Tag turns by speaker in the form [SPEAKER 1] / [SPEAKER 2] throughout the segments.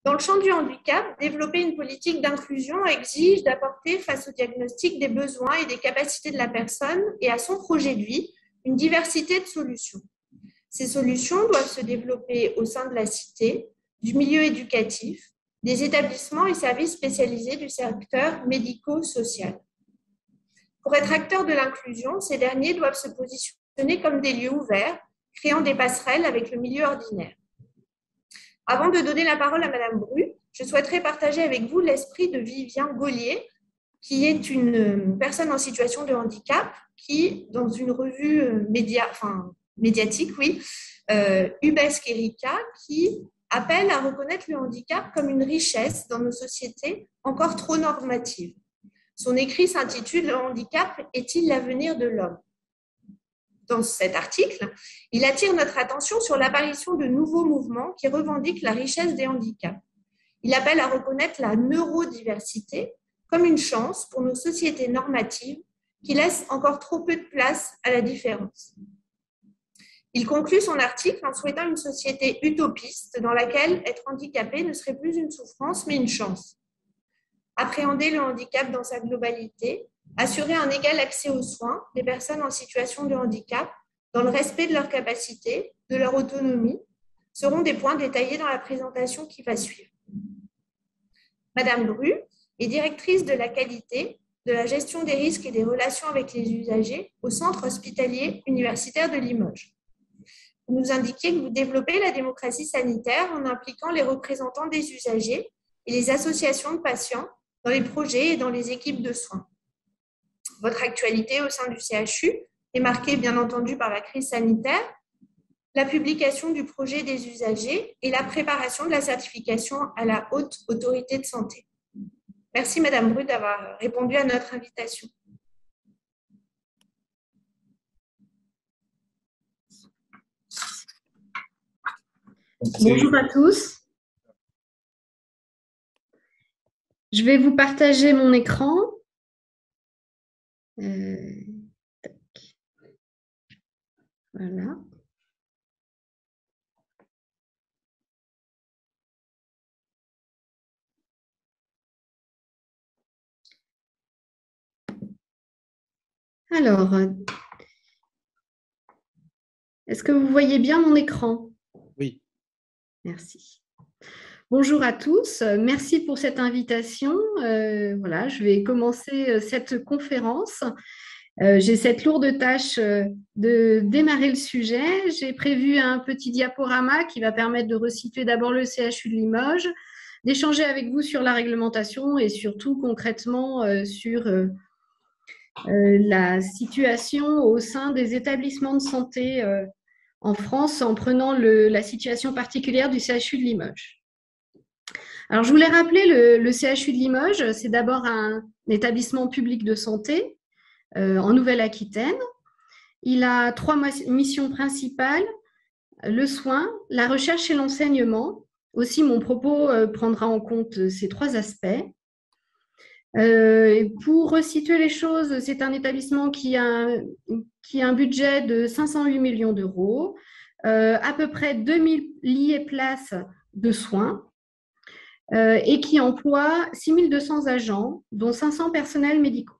[SPEAKER 1] Dans le champ du handicap, développer une politique d'inclusion exige d'apporter face au diagnostic des besoins et des capacités de la personne et à son projet de vie une diversité de solutions. Ces solutions doivent se développer au sein de la cité, du milieu éducatif, des établissements et services spécialisés du secteur médico-social. Pour être acteurs de l'inclusion, ces derniers doivent se positionner comme des lieux ouverts, créant des passerelles avec le milieu ordinaire. Avant de donner la parole à Madame Bru, je souhaiterais partager avec vous l'esprit de Vivien Gaulier, qui est une personne en situation de handicap, qui, dans une revue médiatique, Ubesque Erika, qui appelle à reconnaître le handicap comme une richesse dans nos sociétés encore trop normatives. Son écrit s'intitule « Le handicap est-il l'avenir de l'homme ?» Dans cet article, il attire notre attention sur l'apparition de nouveaux mouvements qui revendiquent la richesse des handicaps. Il appelle à reconnaître la neurodiversité comme une chance pour nos sociétés normatives qui laissent encore trop peu de place à la différence. Il conclut son article en souhaitant une société utopiste dans laquelle être handicapé ne serait plus une souffrance mais une chance. Appréhender le handicap dans sa globalité, assurer un égal accès aux soins des personnes en situation de handicap dans le respect de leurs capacités, de leur autonomie, seront des points détaillés dans la présentation qui va suivre. Madame Bru est directrice de la qualité, de la gestion des risques et des relations avec les usagers au Centre hospitalier universitaire de Limoges. Vous nous indiquiez que vous développez la démocratie sanitaire en impliquant les représentants des usagers et les associations de patients dans les projets et dans les équipes de soins. Votre actualité au sein du CHU est marquée bien entendu par la crise sanitaire, la publication du projet des usagers et la préparation de la certification à la Haute Autorité de Santé. Merci Madame Bru d'avoir répondu à notre invitation.
[SPEAKER 2] Bonjour à tous. Je vais vous partager mon écran. Voilà. Alors, est-ce que vous voyez bien mon écran?
[SPEAKER 3] Oui.
[SPEAKER 2] Merci. Bonjour à tous, merci pour cette invitation. Voilà, je vais commencer cette conférence. J'ai cette lourde tâche de démarrer le sujet. J'ai prévu un petit diaporama qui va permettre de resituer d'abord le CHU de Limoges, d'échanger avec vous sur la réglementation et surtout concrètement sur la situation au sein des établissements de santé en France en prenant la situation particulière du CHU de Limoges. Alors, je voulais rappeler le CHU de Limoges, c'est d'abord un établissement public de santé en Nouvelle-Aquitaine. Il a 3 missions principales, le soin, la recherche et l'enseignement. Aussi, mon propos prendra en compte ces 3 aspects. Pour resituer les choses, c'est un établissement qui a un budget de 508 millions d'euros, à peu près 2000 lits et places de soins, et qui emploie 6200 agents, dont 500 personnels médicaux.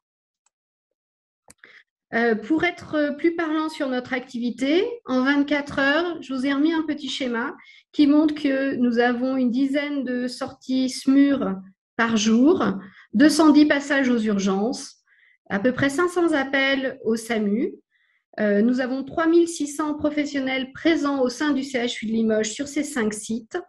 [SPEAKER 2] Pour être plus parlant sur notre activité, en 24 heures, je vous ai remis un petit schéma qui montre que nous avons une dizaine de sorties SMUR par jour, 210 passages aux urgences, à peu près 500 appels au SAMU. Nous avons 3600 professionnels présents au sein du CHU de Limoges sur ces 5 sites.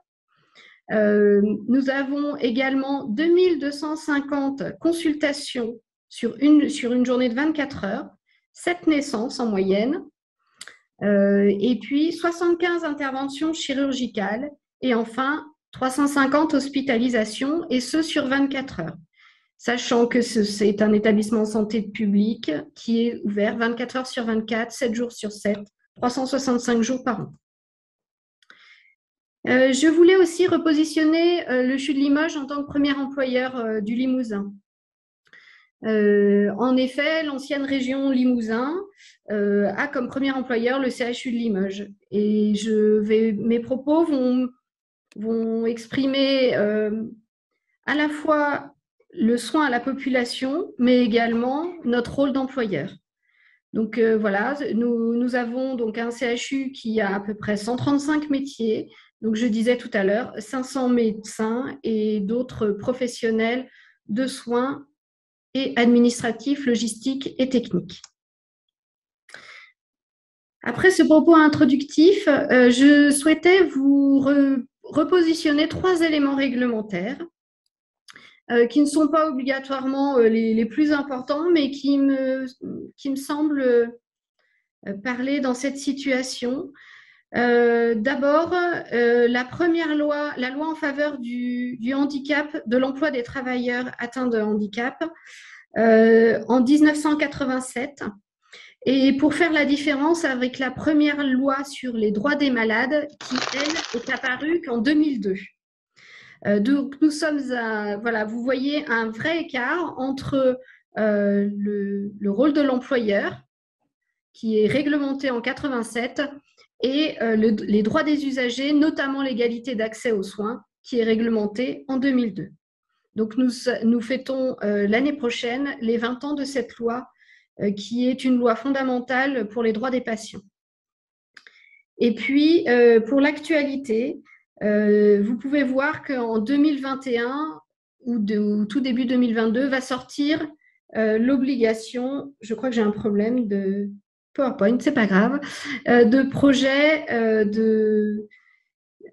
[SPEAKER 2] Nous avons également 2250 consultations sur une journée de 24 heures, 7 naissances en moyenne, et puis 75 interventions chirurgicales et enfin 350 hospitalisations, et ce sur 24 heures, sachant que c'est un établissement de santé public qui est ouvert 24 heures sur 24, 7 jours sur 7, 365 jours par an. Je voulais aussi repositionner le CHU de Limoges en tant que premier employeur du Limousin. En effet, l'ancienne région Limousin a comme premier employeur le CHU de Limoges. Et mes propos vont vont exprimer à la fois le soin à la population, mais également notre rôle d'employeur. Donc voilà, nous avons donc un CHU qui a à peu près 135 métiers. Donc je disais tout à l'heure, 500 médecins et d'autres professionnels de soins et administratifs, logistiques et techniques. Après ce propos introductif, je souhaitais vous repositionner 3 éléments réglementaires qui ne sont pas obligatoirement les plus importants, mais qui me semblent parler dans cette situation. D'abord, la première loi, la loi en faveur du handicap, de l'emploi des travailleurs atteints de handicap, en 1987. Et pour faire la différence avec la première loi sur les droits des malades, qui, elle, est apparue qu'en 2002. Donc, nous sommes à, voilà, vous voyez un vrai écart entre le rôle de l'employeur, qui est réglementé en 87, et les droits des usagers, notamment l'égalité d'accès aux soins, qui est réglementé en 2002. Donc, nous fêtons l'année prochaine les 20 ans de cette loi, qui est une loi fondamentale pour les droits des patients. Et puis, pour l'actualité, vous pouvez voir qu'en 2021 ou tout début 2022 va sortir l'obligation, je crois que j'ai un problème de PowerPoint, c'est pas grave, de projet de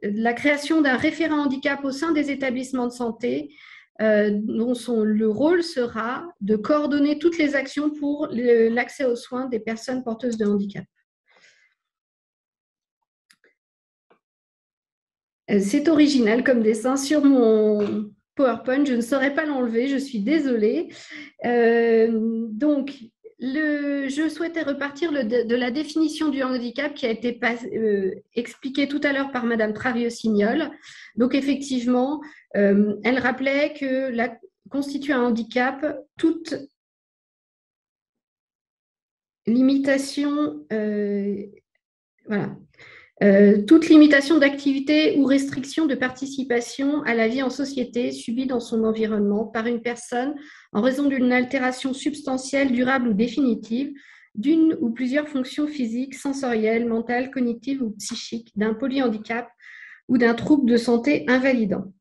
[SPEAKER 2] la création d'un référent handicap au sein des établissements de santé, dont le rôle sera de coordonner toutes les actions pour l'accès aux soins des personnes porteuses de handicap. C'est original comme dessin sur mon PowerPoint, je ne saurais pas l'enlever, je suis désolée. Donc, je souhaitais repartir de la définition du handicap qui a été expliquée tout à l'heure par Madame Travio-Signol. Donc, effectivement, elle rappelait que constitue un handicap toute limitation, voilà. Toute limitation d'activité ou restriction de participation à la vie en société subie dans son environnement par une personne en raison d'une altération substantielle, durable ou définitive d'une ou plusieurs fonctions physiques, sensorielles, mentales, cognitives ou psychiques, d'un polyhandicap ou d'un trouble de santé invalidant.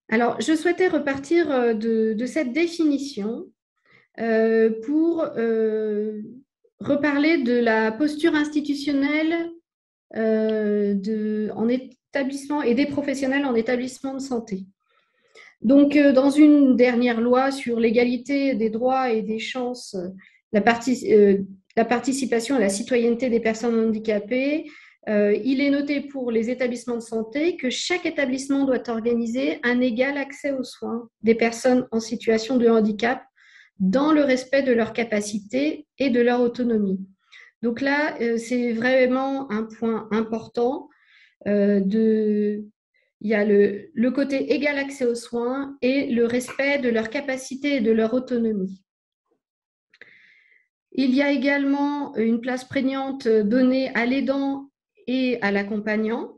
[SPEAKER 2] Alors, je souhaitais repartir de cette définition pour reparler de la posture institutionnelle en établissement et des professionnels en établissement de santé. Donc, dans une dernière loi sur l'égalité des droits et des chances, la participation à la citoyenneté des personnes handicapées, il est noté pour les établissements de santé que chaque établissement doit organiser un égal accès aux soins des personnes en situation de handicap dans le respect de leurs capacités et de leur autonomie. Donc là, c'est vraiment un point important. Il y a le côté égal accès aux soins et le respect de leurs capacités et de leur autonomie. Il y a également une place prégnante donnée à l'aidant et à l'accompagnant.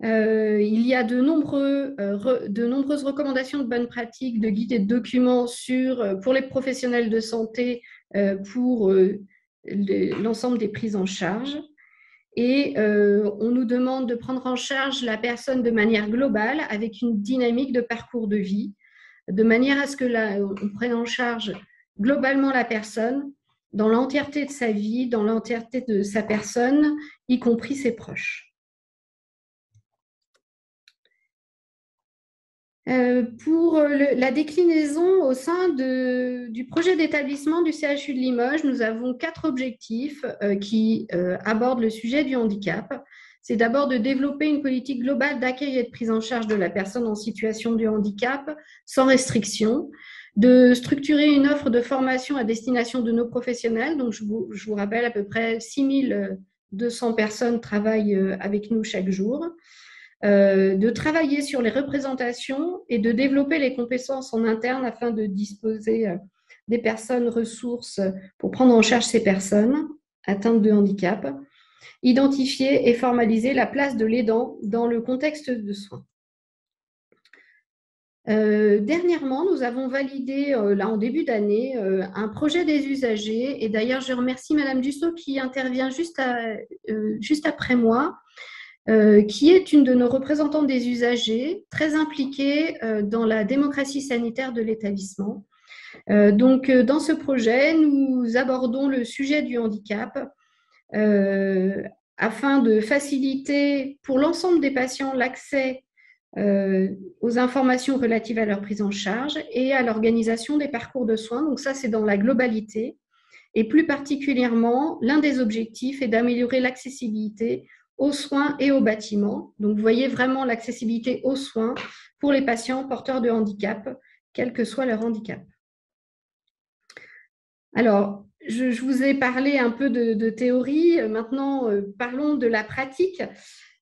[SPEAKER 2] Il y a de nombreuses recommandations de bonnes pratiques, de guides et de documents pour les professionnels de santé pour l'ensemble des prises en charge. Et on nous demande de prendre en charge la personne de manière globale avec une dynamique de parcours de vie, de manière à ce qu'on prenne en charge globalement la personne dans l'entièreté de sa vie, dans l'entièreté de sa personne, y compris ses proches. Pour la déclinaison au sein du projet d'établissement du CHU de Limoges, nous avons 4 objectifs qui abordent le sujet du handicap. C'est d'abord de développer une politique globale d'accueil et de prise en charge de la personne en situation de handicap sans restriction, de structurer une offre de formation à destination de nos professionnels. Donc, je vous rappelle, à peu près 6200 personnes travaillent avec nous chaque jour. De travailler sur les représentations et de développer les compétences en interne afin de disposer des personnes ressources pour prendre en charge ces personnes atteintes de handicap. identifier et formaliser la place de l'aidant dans le contexte de soins. Dernièrement, nous avons validé, là en début d'année, un projet des usagers. Et d'ailleurs, je remercie Madame Dussault qui intervient juste après moi, qui est une de nos représentantes des usagers, très impliquée dans la démocratie sanitaire de l'établissement. Donc, dans ce projet, nous abordons le sujet du handicap afin de faciliter pour l'ensemble des patients l'accès aux informations relatives à leur prise en charge et à l'organisation des parcours de soins. Donc ça, c'est dans la globalité. Et plus particulièrement, l'un des objectifs est d'améliorer l'accessibilité aux soins et aux bâtiments. Donc, vous voyez vraiment l'accessibilité aux soins pour les patients porteurs de handicap, quel que soit leur handicap. Alors, je vous ai parlé un peu de théorie. Maintenant, parlons de la pratique.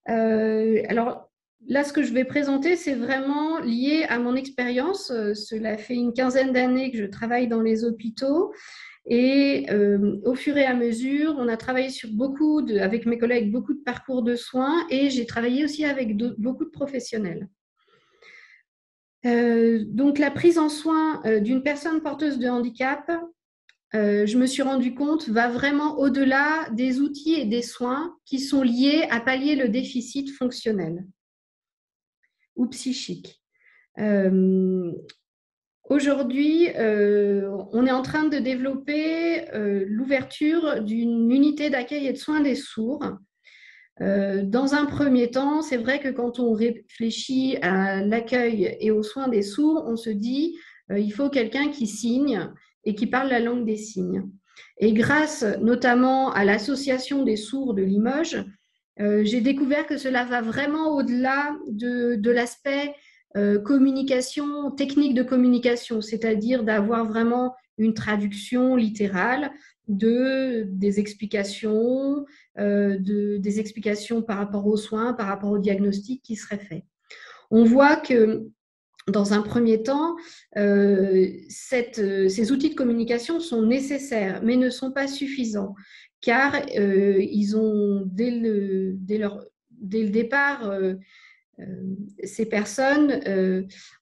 [SPEAKER 2] Alors, là, ce que je vais présenter, c'est vraiment lié à mon expérience. Cela fait une quinzaine d'années que je travaille dans les hôpitaux. Et au fur et à mesure, on a travaillé sur avec mes collègues, beaucoup de parcours de soins et j'ai travaillé aussi avec beaucoup de professionnels. Donc, la prise en soin d'une personne porteuse de handicap, je me suis rendu compte, va vraiment au-delà des outils et des soins qui sont liés à pallier le déficit fonctionnel ou psychique. Aujourd'hui, on est en train de développer l'ouverture d'une unité d'accueil et de soins des sourds. Dans un premier temps, c'est vrai que quand on réfléchit à l'accueil et aux soins des sourds, on se dit il faut quelqu'un qui signe et qui parle la langue des signes. Et grâce notamment à l'association des sourds de Limoges, j'ai découvert que cela va vraiment au-delà de l'aspect communication, technique de communication, c'est-à-dire d'avoir vraiment une traduction littérale des explications, des explications par rapport aux soins, par rapport au diagnostic qui serait fait. On voit que dans un premier temps, ces outils de communication sont nécessaires, mais ne sont pas suffisants, car ils ont, dès le départ, ces personnes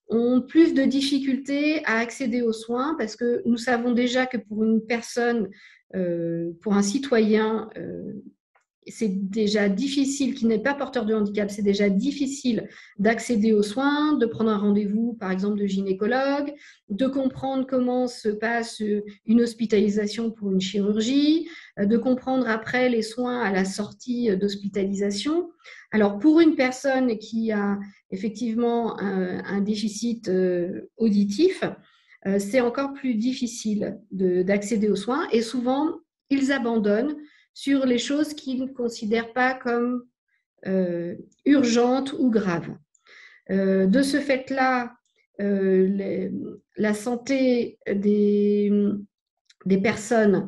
[SPEAKER 2] ont plus de difficultés à accéder aux soins parce que nous savons déjà que pour une personne, pour un citoyen, c'est déjà difficile, qui n'est pas porteur de handicap, c'est déjà difficile d'accéder aux soins, de prendre un rendez-vous, par exemple, de gynécologue, de comprendre comment se passe une hospitalisation pour une chirurgie, de comprendre après les soins à la sortie d'hospitalisation. Alors, pour une personne qui a effectivement un déficit auditif, c'est encore plus difficile d'accéder aux soins et souvent, ils abandonnent sur les choses qu'ils ne considèrent pas comme urgentes ou graves. De ce fait-là, la santé des personnes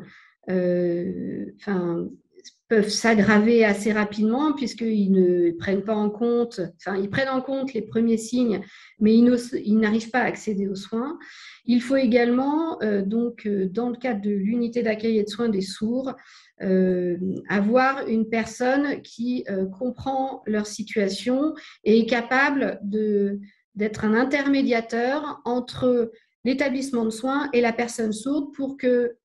[SPEAKER 2] peuvent s'aggraver assez rapidement puisqu'ils ne prennent pas en compte, ils prennent en compte les premiers signes, mais ils n'arrivent pas à accéder aux soins. Il faut également, dans le cadre de l'unité d'accueil et de soins des sourds, avoir une personne qui comprend leur situation et est capable d'être un intermédiateur entre l'établissement de soins et la personne sourde pour que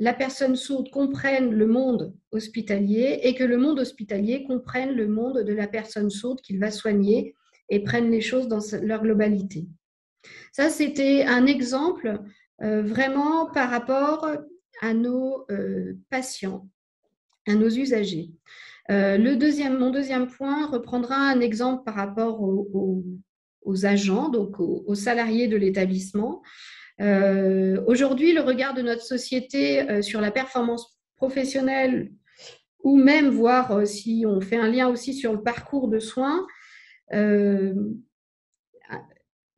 [SPEAKER 2] la personne sourde comprenne le monde hospitalier et que le monde hospitalier comprenne le monde de la personne sourde qu'il va soigner et prenne les choses dans leur globalité. Ça, c'était un exemple vraiment par rapport à nos patients, à nos usagers. Mon deuxième point reprendra un exemple par rapport aux agents, donc aux salariés de l'établissement. Aujourd'hui, le regard de notre société sur la performance professionnelle, ou même voir si on fait un lien aussi sur le parcours de soins,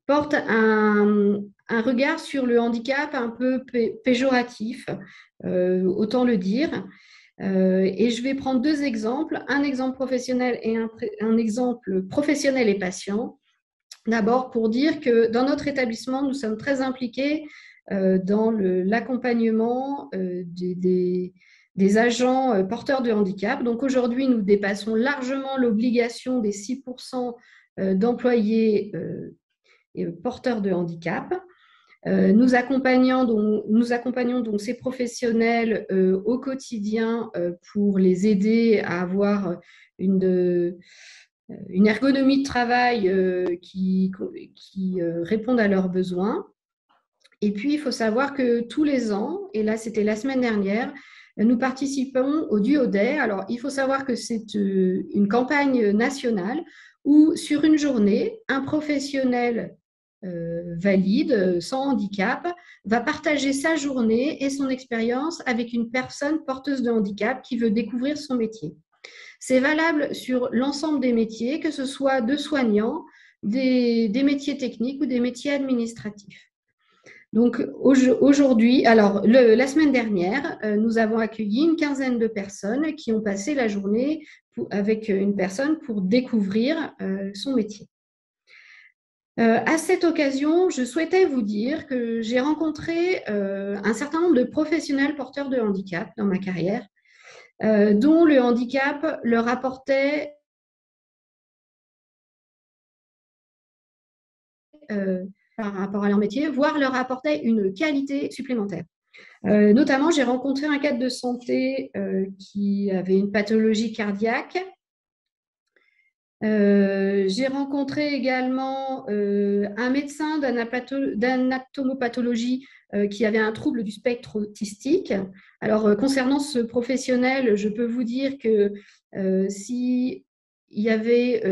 [SPEAKER 2] porte un regard sur le handicap un peu péjoratif, autant le dire. Et je vais prendre deux exemples, un exemple professionnel et un exemple professionnel et patient. D'abord, pour dire que dans notre établissement, nous sommes très impliqués dans l'accompagnement des des agents porteurs de handicap. Donc aujourd'hui, nous dépassons largement l'obligation des 6% d'employés porteurs de handicap. Nous accompagnons donc ces professionnels au quotidien pour les aider à avoir une ergonomie de travail qui réponde à leurs besoins. Et puis, il faut savoir que tous les ans, et là c'était la semaine dernière, nous participons au Duo Day. Alors, il faut savoir que c'est une campagne nationale où, sur une journée, un professionnel valide, sans handicap, va partager sa journée et son expérience avec une personne porteuse de handicap qui veut découvrir son métier. C'est valable sur l'ensemble des métiers, que ce soit de soignants, des métiers techniques ou des métiers administratifs. Donc aujourd'hui, alors la semaine dernière, nous avons accueilli une quinzaine de personnes qui ont passé la journée avec une personne pour découvrir son métier. À cette occasion, je souhaitais vous dire que j'ai rencontré un certain nombre de professionnels porteurs de handicap dans ma carrière, dont le handicap leur apportait par rapport à leur métier, voire leur apportait une qualité supplémentaire. Notamment, j'ai rencontré un cadre de santé qui avait une pathologie cardiaque. J'ai rencontré également un médecin d'anatomopathologie qui avait un trouble du spectre autistique. Alors, concernant ce professionnel, je peux vous dire que s'il y avait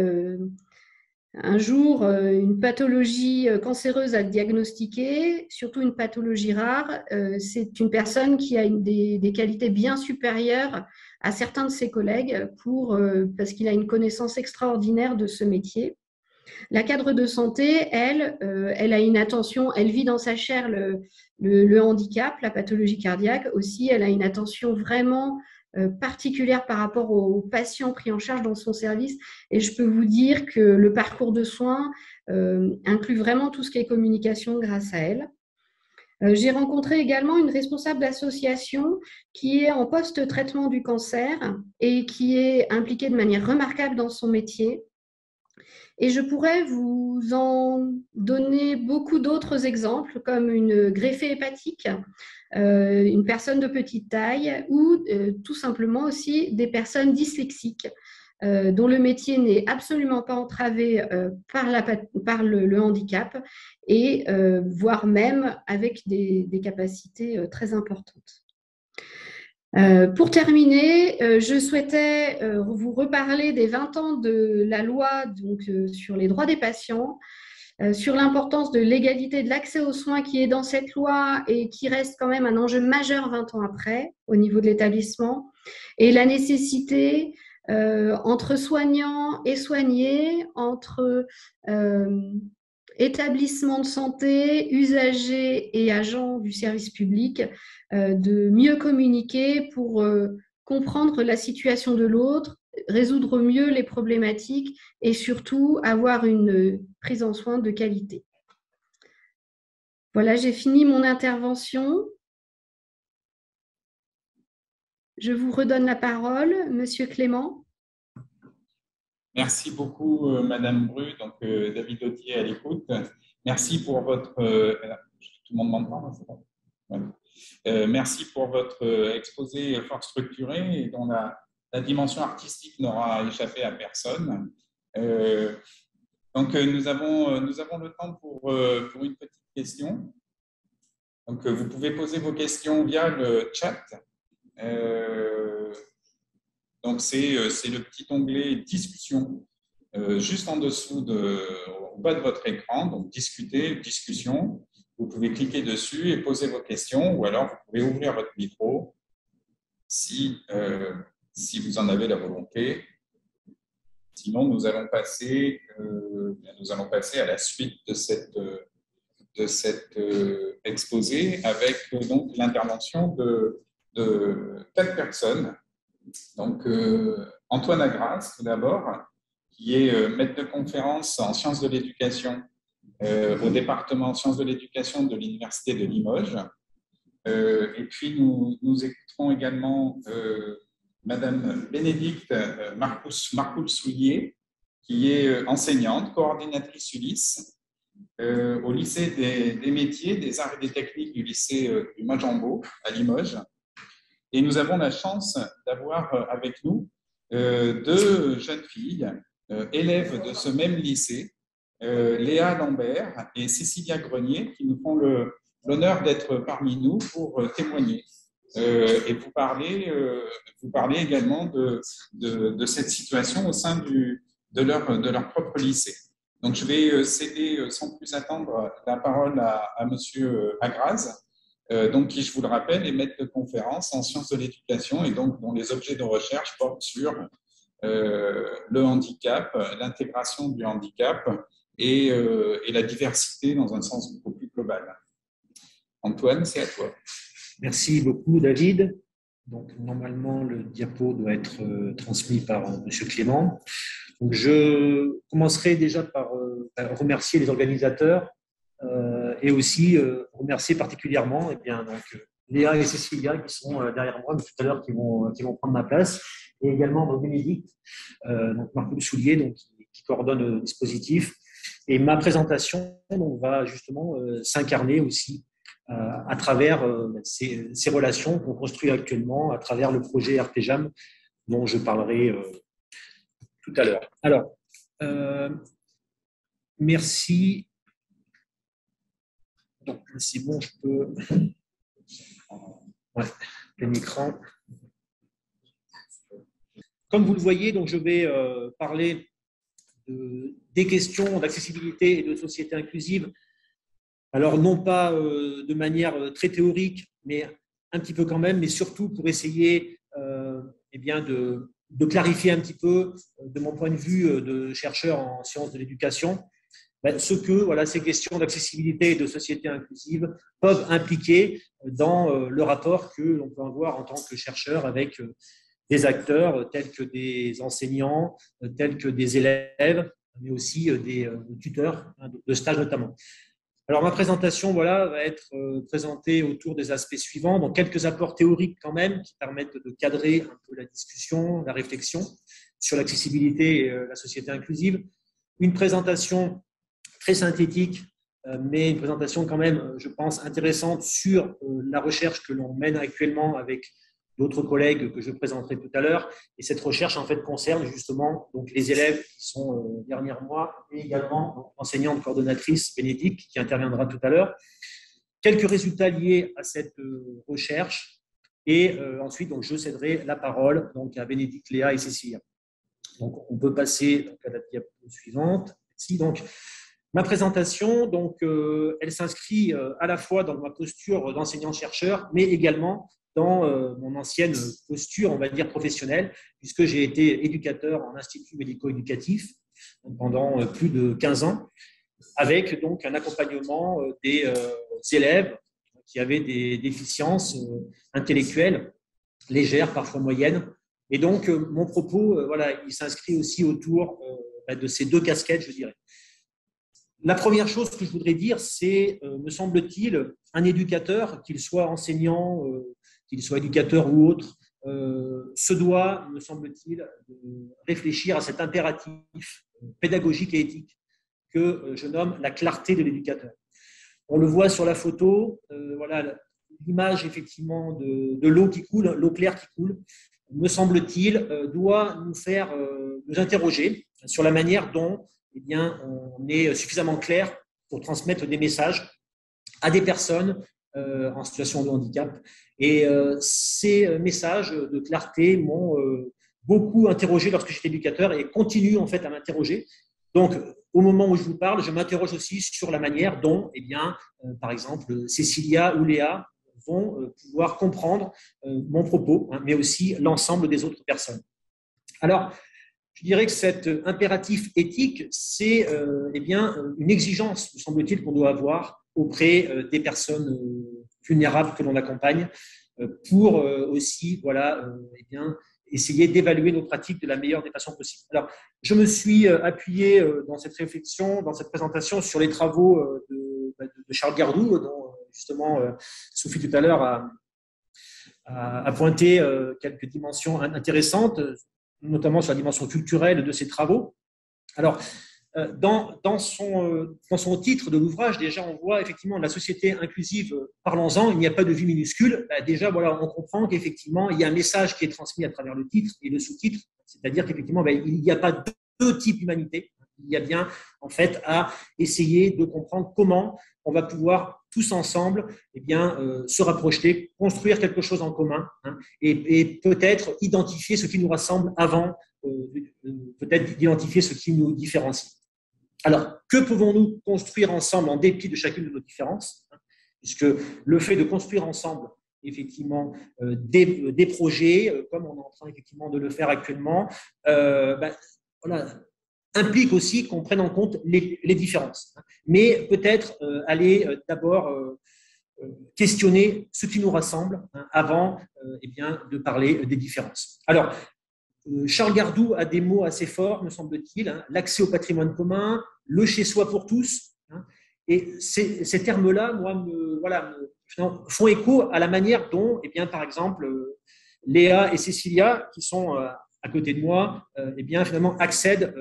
[SPEAKER 2] un jour une pathologie cancéreuse à diagnostiquer, surtout une pathologie rare, c'est une personne qui a des qualités bien supérieures à certains de ses collègues parce qu'il a une connaissance extraordinaire de ce métier. La cadre de santé, elle a une attention, elle vit dans sa chair le handicap, la pathologie cardiaque aussi, elle a une attention vraiment particulière par rapport aux patients pris en charge dans son service. Et je peux vous dire que le parcours de soins inclut vraiment tout ce qui est communication grâce à elle. J'ai rencontré également une responsable d'association qui est en post-traitement du cancer et qui est impliquée de manière remarquable dans son métier. Et je pourrais vous en donner beaucoup d'autres exemples, comme une greffée hépatique, une personne de petite taille ou tout simplement aussi des personnes dyslexiques dont le métier n'est absolument pas entravé par le handicap et voire même avec des capacités très importantes. Pour terminer, je souhaitais vous reparler des 20 ans de la loi sur les droits des patients, sur l'importance de l'égalité de l'accès aux soins qui est dans cette loi et qui reste quand même un enjeu majeur 20 ans après au niveau de l'établissement, et la nécessité entre soignants et soignés, entre établissements de santé, usagers et agents du service public, de mieux communiquer pour comprendre la situation de l'autre, résoudre mieux les problématiques et surtout avoir une prise en soin de qualité. Voilà, j'ai fini mon intervention. Je vous redonne la parole, Monsieur Clément.
[SPEAKER 3] Merci beaucoup, Madame Bru. Donc, David Audier à l'écoute. Merci pour votre… tout le monde m'entend, c'est bon. Ouais. Merci pour votre exposé fort structuré et dont la dimension artistique n'aura échappé à personne. Donc, nous avons le temps pour une petite question. Donc, vous pouvez poser vos questions via le chat. Donc, c'est le petit onglet discussion juste en dessous, au bas de votre écran. Donc, discuter, discussion. Vous pouvez cliquer dessus et poser vos questions, ou alors vous pouvez ouvrir votre micro si vous en avez la volonté. Sinon, nous allons passer à la suite de cet exposé avec donc l'intervention de 4 personnes. Donc, Antoine Agras, tout d'abord, qui est maître de conférence en sciences de l'éducation au département sciences de l'éducation de l'Université de Limoges. Et puis, nous écouterons rencontrons également Madame Bénédicte Marcoul-Soulier, qui est enseignante, coordinatrice ULIS au lycée des métiers, des arts et des techniques du lycée du Majambo à Limoges. Et nous avons la chance d'avoir avec nous deux jeunes filles, élèves de ce même lycée, Léa Lambert et Cécilia Grenier, qui nous font l'honneur d'être parmi nous pour témoigner. Et vous parlez également de cette situation au sein de leur propre lycée. Donc, je vais céder sans plus attendre la parole à Monsieur Agraz, donc, qui, je vous le rappelle, est maître de conférence en sciences de l'éducation et donc dont les objets de recherche portent sur le handicap, l'intégration du handicap et la diversité dans un sens beaucoup plus global. Antoine, c'est à toi.
[SPEAKER 4] Merci beaucoup, David. Donc, normalement, le diapo doit être transmis par M. Clément. Donc, je commencerai déjà par remercier les organisateurs et aussi remercier particulièrement Léa et Cécilia qui sont derrière moi tout à l'heure, qui vont prendre ma place, et également Bénédicte, Marcoul-Soulier, qui coordonne le dispositif. Et ma présentation va justement s'incarner aussi à travers ces relations qu'on construit actuellement, à travers le projet RPJAM dont je parlerai tout à l'heure. Alors, merci. Donc, c'est bon, je peux. Ouais, plein écran. Comme vous le voyez, donc je vais parler des questions d'accessibilité et de société inclusive. Alors, non pas de manière très théorique, mais un petit peu quand même, mais surtout pour essayer de clarifier un petit peu, de mon point de vue de chercheur en sciences de l'éducation, ce que ces questions d'accessibilité et de société inclusive peuvent impliquer dans le rapport que l'on peut avoir en tant que chercheur avec des acteurs tels que des enseignants, tels que des élèves, mais aussi des tuteurs de stage notamment. Alors, ma présentation va être présentée autour des aspects suivants. Donc, quelques apports théoriques quand même qui permettent de cadrer un peu la discussion, la réflexion sur l'accessibilité et la société inclusive. Une présentation très synthétique, mais une présentation quand même, je pense, intéressante sur la recherche que l'on mène actuellement avec d'autres collègues que je présenterai tout à l'heure. Et cette recherche, en fait, concerne justement donc, les élèves qui sont derrière moi et également l'enseignante coordonnatrice Bénédicte qui interviendra tout à l'heure. Quelques résultats liés à cette recherche et ensuite, donc, je céderai la parole donc, à Bénédicte, Léa et Cécilia. Donc, on peut passer donc, à la diapo suivante. Ici, donc, ma présentation, donc, elle s'inscrit à la fois dans ma posture d'enseignant-chercheur, mais également dans mon ancienne posture, on va dire, professionnelle, puisque j'ai été éducateur en institut médico-éducatif pendant plus de 15 ans, avec donc un accompagnement des élèves qui avaient des déficiences intellectuelles légères, parfois moyennes. Et donc, mon propos, il s'inscrit aussi autour de ces deux casquettes, je dirais. La première chose que je voudrais dire, c'est, me semble-t-il, un éducateur, qu'il soit enseignant, qu'il soit éducateur ou autre, se doit, me semble-t-il, de réfléchir à cet impératif pédagogique et éthique que je nomme la clarté de l'éducateur. On le voit sur la photo, l'image effectivement de l'eau qui coule, l'eau claire qui coule, me semble-t-il, doit nous faire nous interroger sur la manière dont on est suffisamment clair pour transmettre des messages à des personnes en situation de handicap. Et ces messages de clarté m'ont beaucoup interrogé lorsque j'étais éducateur et continuent en fait à m'interroger. Donc, au moment où je vous parle, je m'interroge aussi sur la manière dont, par exemple, Cécilia ou Léa vont pouvoir comprendre mon propos, mais aussi l'ensemble des autres personnes. Alors, je dirais que cet impératif éthique, c'est une exigence, me semble-t-il, qu'on doit avoir auprès des personnes vulnérables que l'on accompagne pour aussi essayer d'évaluer nos pratiques de la meilleure des façons possibles. Alors, je me suis appuyé dans cette réflexion, dans cette présentation, sur les travaux de Charles Gardou, dont justement Sophie tout à l'heure a à pointer quelques dimensions intéressantes, notamment sur la dimension culturelle de ses travaux. Alors, dans son titre de l'ouvrage, déjà, on voit effectivement la société inclusive, parlons-en, il n'y a pas de vie minuscule. Déjà, voilà, on comprend qu'effectivement, il y a un message qui est transmis à travers le titre et le sous-titre, c'est-à-dire qu'effectivement, il n'y a pas deux types d'humanité. Il y a bien, en fait, à essayer de comprendre comment on va pouvoir tous ensemble se rapprocher, construire quelque chose en commun et peut-être identifier ce qui nous rassemble avant peut-être d'identifier ce qui nous différencie. Alors, que pouvons-nous construire ensemble en dépit de chacune de nos différences, puisque le fait de construire ensemble, effectivement, des projets, comme on est en train effectivement de le faire actuellement, implique aussi qu'on prenne en compte les différences. Mais peut-être aller d'abord questionner ce qui nous rassemble avant de parler des différences. Alors, Charles Gardou a des mots assez forts, me semble-t-il, l'accès au patrimoine commun, le chez-soi pour tous. Et ces termes-là, moi, font écho à la manière dont, par exemple, Léa et Cécilia, qui sont à côté de moi, finalement accèdent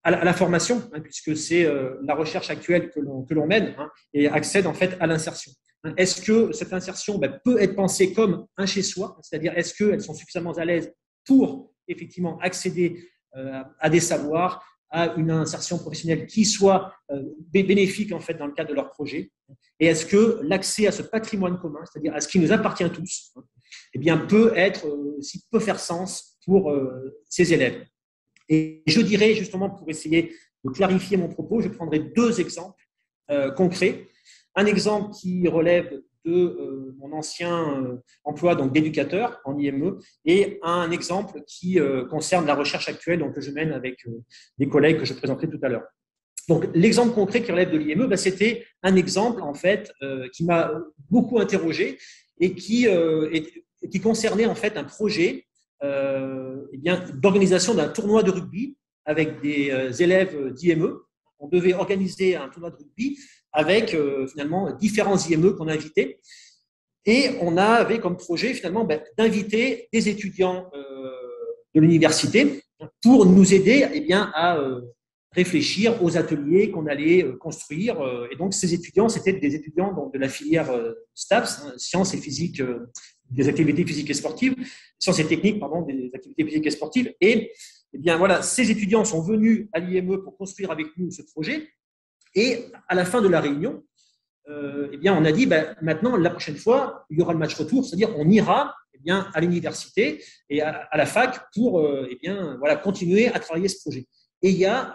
[SPEAKER 4] à la formation, puisque c'est la recherche actuelle que l'on mène, et accèdent en fait à l'insertion. Est-ce que cette insertion peut être pensée comme un chez-soi, c'est-à-dire est-ce qu'elles sont suffisamment à l'aise pour effectivement accéder à des savoirs, à une insertion professionnelle qui soit bénéfique en fait dans le cadre de leur projet, et est-ce que l'accès à ce patrimoine commun, c'est-à-dire à ce qui nous appartient tous, peut faire sens pour ces élèves. Et je dirais justement, pour essayer de clarifier mon propos, je prendrai deux exemples concrets. Un exemple qui relève de mon ancien emploi d'éducateur en IME, et un exemple qui concerne la recherche actuelle que je mène avec des collègues que je présenterai tout à l'heure. Donc, l'exemple concret qui relève de l'IME, c'était un exemple en fait qui m'a beaucoup interrogé et qui concernait en fait un projet d'organisation d'un tournoi de rugby avec des élèves d'IME. On devait organiser un tournoi de rugby avec finalement différents IME qu'on invitait. Et on avait comme projet finalement d'inviter des étudiants de l'université pour nous aider à réfléchir aux ateliers qu'on allait construire. Et donc ces étudiants, c'était des étudiants de la filière STAPS, sciences et physique, des activités physiques et sportives, sciences et techniques, des activités physiques et sportives. Et ces étudiants sont venus à l'IME pour construire avec nous ce projet. Et à la fin de la réunion, on a dit maintenant, la prochaine fois, il y aura le match retour, c'est-à-dire on ira à l'université et à la fac pour continuer à travailler ce projet. Et il y a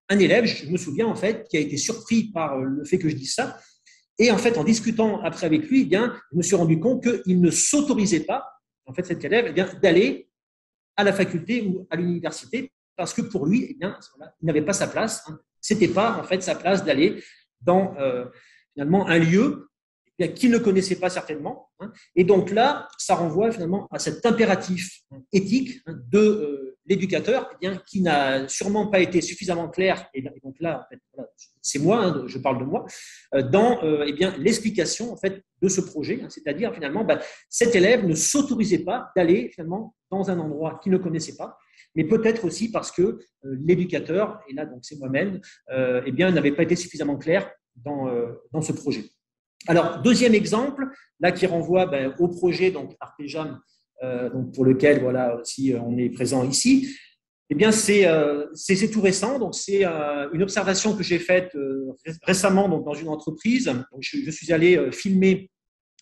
[SPEAKER 4] un élève, je me souviens en fait, qui a été surpris par le fait que je dise ça. Et en fait, en discutant après avec lui, je me suis rendu compte qu'il ne s'autorisait pas, en fait, cet élève, d'aller à la faculté ou à l'université parce que pour lui, il n'avait pas sa place. C'était pas en fait sa place d'aller dans finalement un lieu qu'il ne connaissait pas certainement. Et donc là, ça renvoie finalement à cet impératif éthique de l'éducateur qui n'a sûrement pas été suffisamment clair. Et donc là, en fait, c'est moi, je parle de moi, dans l'explication en fait de ce projet. C'est-à-dire finalement, cet élève ne s'autorisait pas d'aller finalement dans un endroit qu'il ne connaissait pas. Mais peut-être aussi parce que l'éducateur, et là donc c'est moi-même, n'avait pas été suffisamment clair dans ce projet. Alors, deuxième exemple, là qui renvoie au projet Artejam, pour lequel aussi on est présent ici. C'est tout récent. Donc c'est une observation que j'ai faite récemment dans une entreprise. Donc, je suis allé filmer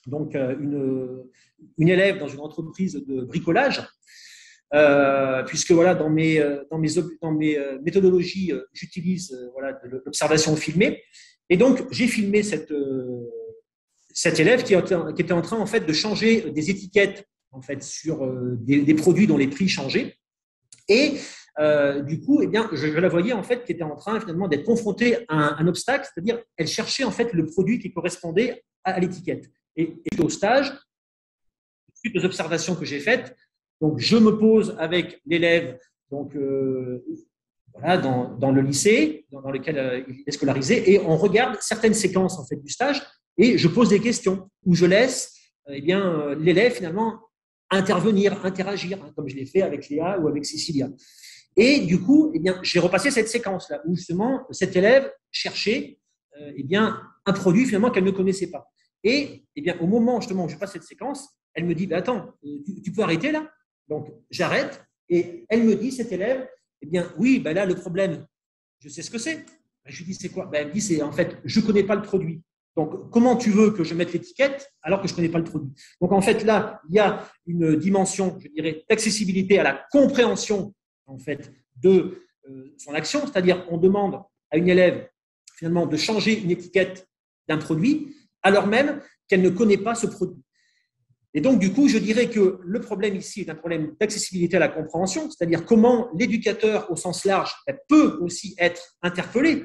[SPEAKER 4] une élève dans une entreprise de bricolage. Puisque dans mes méthodologies, j'utilise de l'observation filmée. Et donc, j'ai filmé cet élève qui était en train en fait de changer des étiquettes en fait sur des produits dont les prix changeaient. Et du coup, je la voyais en fait qui était en train finalement d'être confrontée à un obstacle, c'est-à-dire elle cherchait en fait le produit qui correspondait à l'étiquette. Et au stage, suite aux observations que j'ai faites, donc je me pose avec l'élève dans le lycée dans lequel il est scolarisé, et on regarde certaines séquences en fait du stage, et je pose des questions où je laisse eh bien, l'élève, finalement, intervenir, interagir, hein, comme je l'ai fait avec Léa ou avec Cécilia. Et du coup, eh bien, j'ai repassé cette séquence-là, où justement, cet élève cherchait eh bien, un produit finalement qu'elle ne connaissait pas. Et eh bien, au moment justement où je passe cette séquence, elle me dit, bah, attends, tu peux arrêter là? Donc, j'arrête, et elle me dit, cet élève, eh bien, oui, bah, là, le problème, je sais ce que c'est. Je lui dis, c'est quoi? Elle me dit, c'est en fait, je ne connais pas le produit. Donc, comment tu veux que je mette l'étiquette alors que je ne connais pas le produit? Donc, en fait, là, il y a une dimension, je dirais, d'accessibilité à la compréhension, en fait, de son action. C'est-à-dire, on demande à une élève, finalement, de changer une étiquette d'un produit alors même qu'elle ne connaît pas ce produit. Et donc, du coup, je dirais que le problème ici est un problème d'accessibilité à la compréhension, c'est-à-dire comment l'éducateur, au sens large, peut aussi être interpellé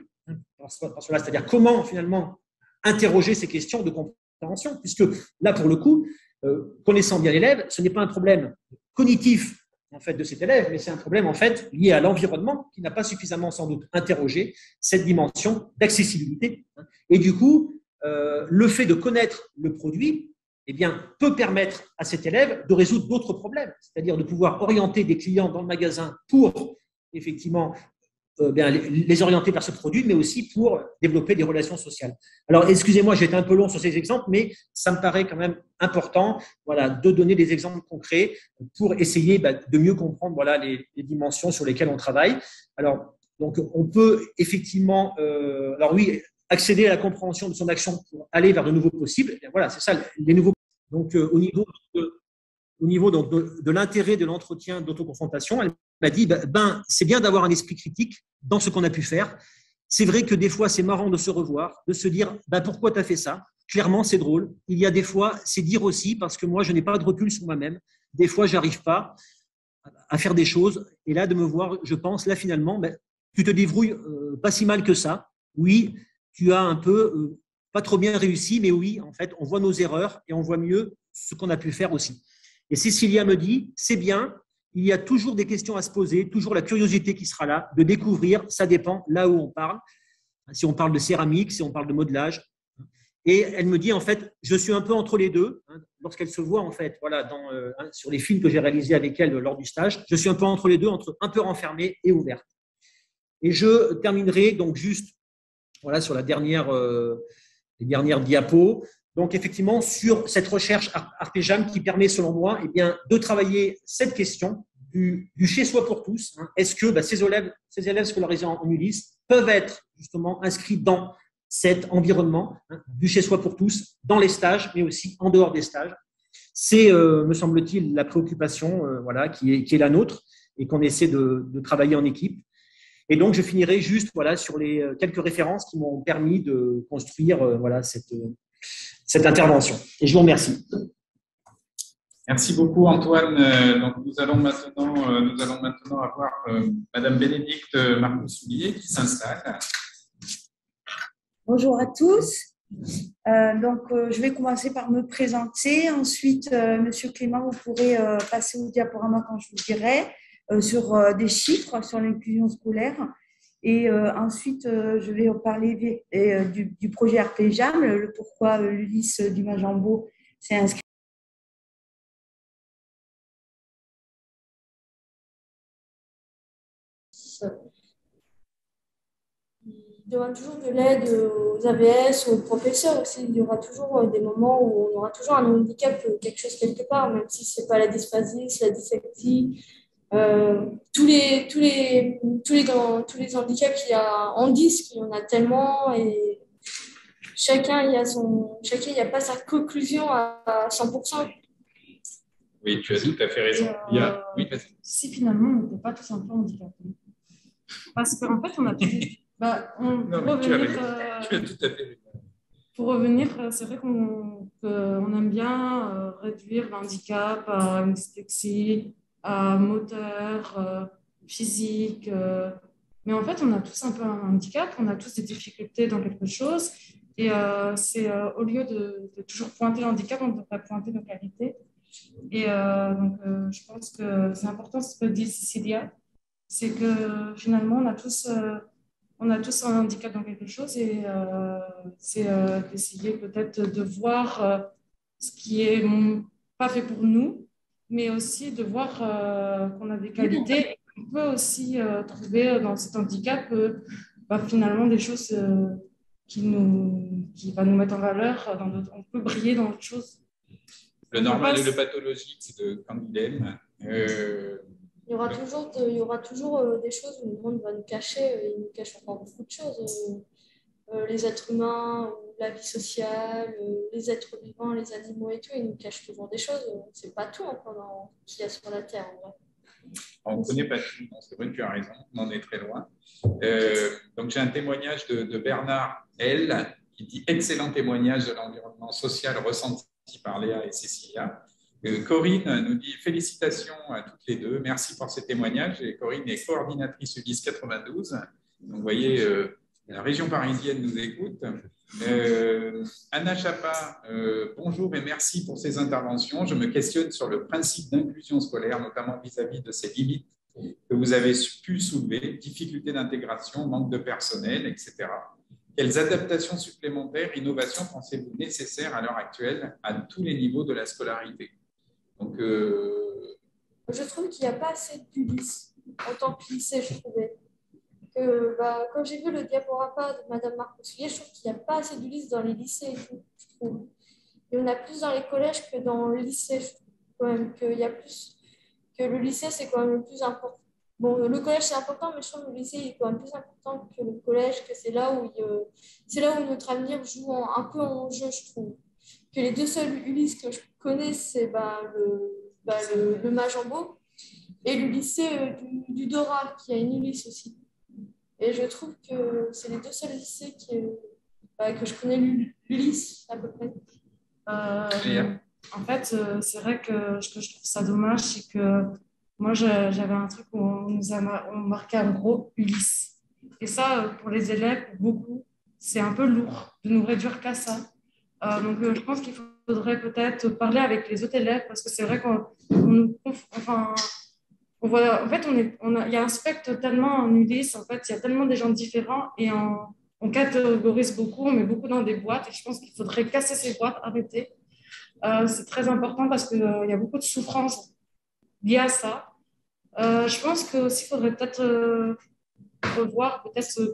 [SPEAKER 4] par cela, c'est-à-dire comment, finalement, interroger ces questions de compréhension, puisque là, pour le coup, connaissant bien l'élève, ce n'est pas un problème cognitif en fait de cet élève, mais c'est un problème en fait lié à l'environnement qui n'a pas suffisamment sans doute interrogé cette dimension d'accessibilité. Et du coup, le fait de connaître le produit, eh bien, peut permettre à cet élève de résoudre d'autres problèmes, c'est-à-dire de pouvoir orienter des clients dans le magasin pour effectivement les orienter vers ce produit, mais aussi pour développer des relations sociales. Alors, excusez-moi, j'ai été un peu long sur ces exemples, mais ça me paraît quand même important, voilà, de donner des exemples concrets pour essayer de mieux comprendre, voilà, les dimensions sur lesquelles on travaille. Alors, donc, on peut effectivement, alors oui, accéder à la compréhension de son action pour aller vers de nouveaux possibles. Et voilà, c'est ça, les nouveaux. Donc, au niveau donc, de l'intérêt de l'entretien d'autoconfrontation, elle m'a dit, c'est bien d'avoir un esprit critique dans ce qu'on a pu faire. C'est vrai que des fois, c'est marrant de se revoir, de se dire, pourquoi tu as fait ça? Clairement, c'est drôle. Il y a des fois, c'est dire aussi, parce que moi, je n'ai pas de recul sur moi-même. Des fois, je n'arrive pas à faire des choses. Et là, de me voir, je pense, là, finalement, tu te débrouilles pas si mal que ça. Oui, tu as un peu pas trop bien réussi, mais oui, en fait, on voit nos erreurs et on voit mieux ce qu'on a pu faire aussi. Et Cécilia me dit, c'est bien, il y a toujours des questions à se poser, toujours la curiosité qui sera là, de découvrir, ça dépend là où on parle. Si on parle de céramique, si on parle de modelage. Et elle me dit, en fait, je suis un peu entre les deux. Lorsqu'elle se voit, en fait, voilà, sur les films que j'ai réalisés avec elle lors du stage, je suis un peu entre les deux, entre un peu renfermée et ouverte. Et je terminerai donc juste voilà, sur les dernières diapos. Donc, effectivement, sur cette recherche Arpejam qui permet, selon moi, de travailler cette question du chez-soi pour tous. Est-ce que ces élèves scolarisés en Ulysse peuvent être justement inscrits dans cet environnement du chez-soi pour tous, dans les stages, mais aussi en dehors des stages? C'est, me semble-t-il, la préoccupation voilà, qui est la nôtre et qu'on essaie de travailler en équipe. Et donc, je finirai juste voilà, sur les quelques références qui m'ont permis de construire voilà, cette intervention. Et je vous remercie.
[SPEAKER 3] Merci beaucoup, Antoine. Donc, nous allons maintenant avoir Madame Bénédicte Marcoussoulier qui s'installe.
[SPEAKER 5] Bonjour à tous. Je vais commencer par me présenter. Ensuite, Monsieur Clément, vous pourrez passer au diaporama quand je vous dirai sur des chiffres sur l'inclusion scolaire. Et ensuite, je vais parler du projet Arpejam, le pourquoi l'Ulysse du Majambo s'est inscrit. Il y aura toujours de l'aide aux AVS, aux professeurs aussi. Il y aura toujours des moments où on aura toujours un handicap, quelque chose quelque part, même si ce n'est pas la dysphasie, c'est la dyslexie. Tous les handicaps qu'il y a en disque, il y en a tellement et chacun il n'y a pas sa conclusion à 100%.
[SPEAKER 3] Oui, tu as tout à fait raison. Oui,
[SPEAKER 6] si finalement on ne peut pas tous un peu handicapés. Parce qu'en fait, on a plus. Pour revenir, c'est vrai qu'on aime bien réduire l'handicap à une dyslexie, à moteur, physique. Mais en fait, on a tous un peu un handicap, on a tous des difficultés dans quelque chose. Et c'est au lieu de toujours pointer l'handicap, on devrait pointer nos qualités. Et je pense que c'est important ce que dit Cécilia, c'est que finalement, on a tous un handicap dans quelque chose et c'est d'essayer peut-être de voir ce qui est pas fait pour nous, mais aussi de voir qu'on a des qualités et qu'on peut aussi trouver dans cet handicap finalement des choses qui va nous mettre en valeur. On peut briller dans d'autres choses.
[SPEAKER 3] Le normal et le pathologique de Canguilhem.
[SPEAKER 5] Il y aura toujours des choses où le monde va nous cacher. Il nous cache encore beaucoup de choses. Les êtres humains, la vie sociale, les êtres vivants, les animaux et tout, ils nous cachent toujours des choses. C'est pas tout encore qu'il y a sur la Terre, en vrai.
[SPEAKER 3] On ne connaît pas tout, c'est vrai que tu as raison, on en est très loin. Donc j'ai un témoignage de Bernard L, qui dit « Excellent témoignage de l'environnement social ressenti par Léa et Cécilia ». Corinne nous dit « Félicitations à toutes les deux, merci pour ces témoignages ». Et Corinne est coordinatrice Ulysse 92. Donc vous voyez, la région parisienne nous écoute. Anna Chapa, bonjour et merci pour ces interventions. Je me questionne sur le principe d'inclusion scolaire, notamment vis-à-vis de ces limites que vous avez pu soulever, difficultés d'intégration, manque de personnel, etc. Quelles adaptations supplémentaires, innovations pensez-vous nécessaires à l'heure actuelle à tous les niveaux de la scolarité? Donc,
[SPEAKER 5] je trouve qu'il n'y a pas assez d'Ulysse en tant que lycée, je trouvais. Quand j'ai vu le diaporama de Madame Marcouslier, je trouve qu'il n'y a pas assez d'Ulysse dans les lycées, je trouve. Il y en a plus dans les collèges que dans le lycée, je trouve quand même qu'il y a plus. Que le lycée, c'est quand même le plus important. Bon, le collège, c'est important, mais je trouve que le lycée est quand même plus important que le collège, que c'est là où notre avenir joue un peu en jeu, je trouve. Que les deux seuls Ulysse que je connais, c'est le Majambo et le lycée du Dora, qui a une Ulysse aussi. Et je trouve que c'est les deux seuls lycées que je connais l'Ulysse, à peu près.
[SPEAKER 6] En fait, c'est vrai que ce que je trouve ça dommage, c'est que moi, j'avais un truc où on marquait un gros Ulysse. Et ça, pour les élèves, pour beaucoup, c'est un peu lourd de nous réduire qu'à ça. Donc, je pense qu'il faudrait peut-être parler avec les autres élèves, parce que c'est vrai qu'on voit, en fait, il y a un spectre tellement en Ulysse, en fait, il y a tellement des gens différents et on catégorise beaucoup, on met beaucoup dans des boîtes et je pense qu'il faudrait casser ces boîtes, arrêter. C'est très important parce qu'il y a beaucoup de souffrance liée à ça. Je pense qu'aussi, il faudrait peut-être revoir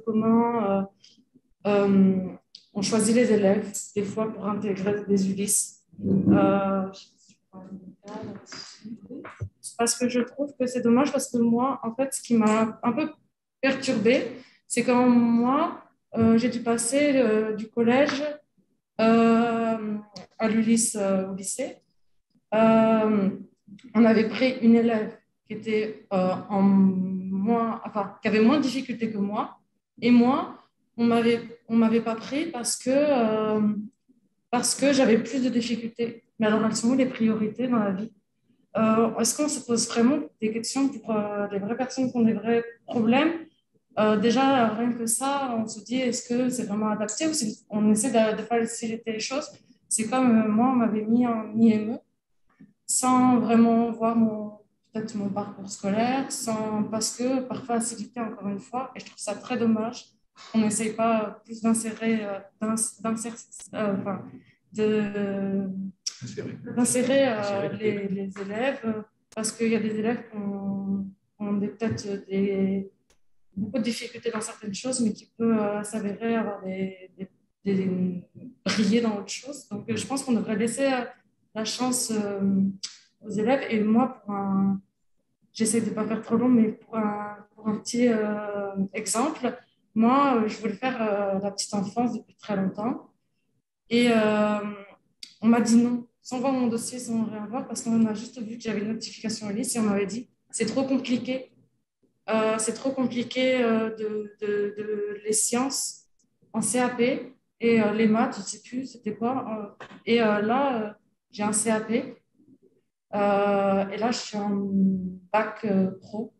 [SPEAKER 6] comment on choisit les élèves, des fois, pour intégrer des Ulysses. Parce que je trouve que c'est dommage parce que moi, en fait, ce qui m'a un peu perturbée, c'est quand moi, j'ai dû passer du collège à l'Ulysse au lycée. On avait pris une élève qui était qui avait moins de difficultés que moi, et moi, on m'avait pas pris parce que j'avais plus de difficultés. Mais alors, elles sont où les priorités dans la vie? Est-ce qu'on se pose vraiment des questions pour les vraies personnes qui ont des vrais problèmes? Déjà, rien que ça, on se dit, est-ce que c'est vraiment adapté ou on essaie de faciliter les choses? C'est comme moi, on m'avait mis en IME sans vraiment voir peut-être mon parcours scolaire, parce que par facilité, encore une fois, et je trouve ça très dommage, on n'essaye pas plus d'insérer les élèves, parce qu'il y a des élèves qui ont peut-être beaucoup de difficultés dans certaines choses, mais qui peuvent s'avérer avoir briller dans autre chose. Donc, je pense qu'on devrait laisser la chance aux élèves. Et moi, j'essaie de ne pas faire trop long, mais pour un petit exemple, moi, je voulais faire la petite enfance depuis très longtemps. Et on m'a dit non, sans voir mon dossier, sans rien voir, parce qu'on a juste vu que j'avais une notification Ulysse et on m'avait dit c'est trop compliqué. C'est trop compliqué de les sciences en CAP et les maths, je ne sais plus, c'était quoi. Et là, j'ai un CAP. Et là, je suis en bac pro.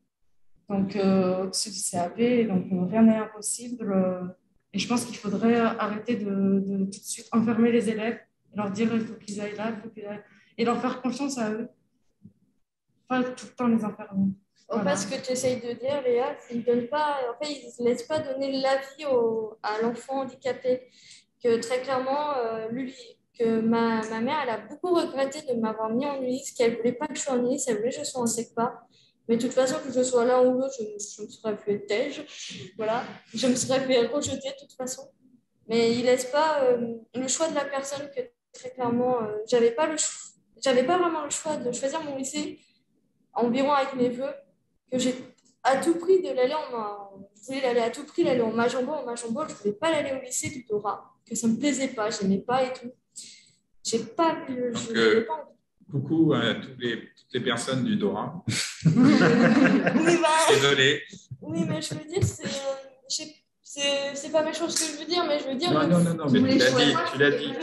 [SPEAKER 6] Donc, au-dessus du CAP, donc rien n'est impossible. Et je pense qu'il faudrait arrêter de tout de suite enfermer les élèves et leur dire il faut qu'ils aillent là, et leur faire confiance à eux. Pas tout le temps les enfermer.
[SPEAKER 5] En fait, ce que tu essayes de dire, Léa, c'est qu'ils ne laissent pas donner l'avis à l'enfant handicapé. Que très clairement, que ma mère, elle a beaucoup regretté de m'avoir mis en ULIS, qu'elle ne voulait pas que je sois en ULIS, elle voulait que je sois en SECPA. Mais de toute façon, que je sois l'un ou l'autre, je me serais fait tège. Voilà. Je me serais fait rejeter de toute façon. Mais il ne laisse pas le choix de la personne que très clairement, j'avais pas vraiment le choix de choisir mon lycée environ avec mes vœux, que j'ai à tout prix de l'aller je voulais l'aller à tout prix, l'aller en Majambo, je ne voulais pas l'aller au lycée du Dora, que ça ne me plaisait pas, je n'aimais pas et tout. J'ai pas pu.
[SPEAKER 3] Coucou à toutes les personnes du Dora.
[SPEAKER 5] Oui,
[SPEAKER 3] Désolé.
[SPEAKER 5] Oui, mais je veux dire, c'est pas méchant ce que je veux dire, mais je veux dire.
[SPEAKER 3] Non, mais tu l'as dit.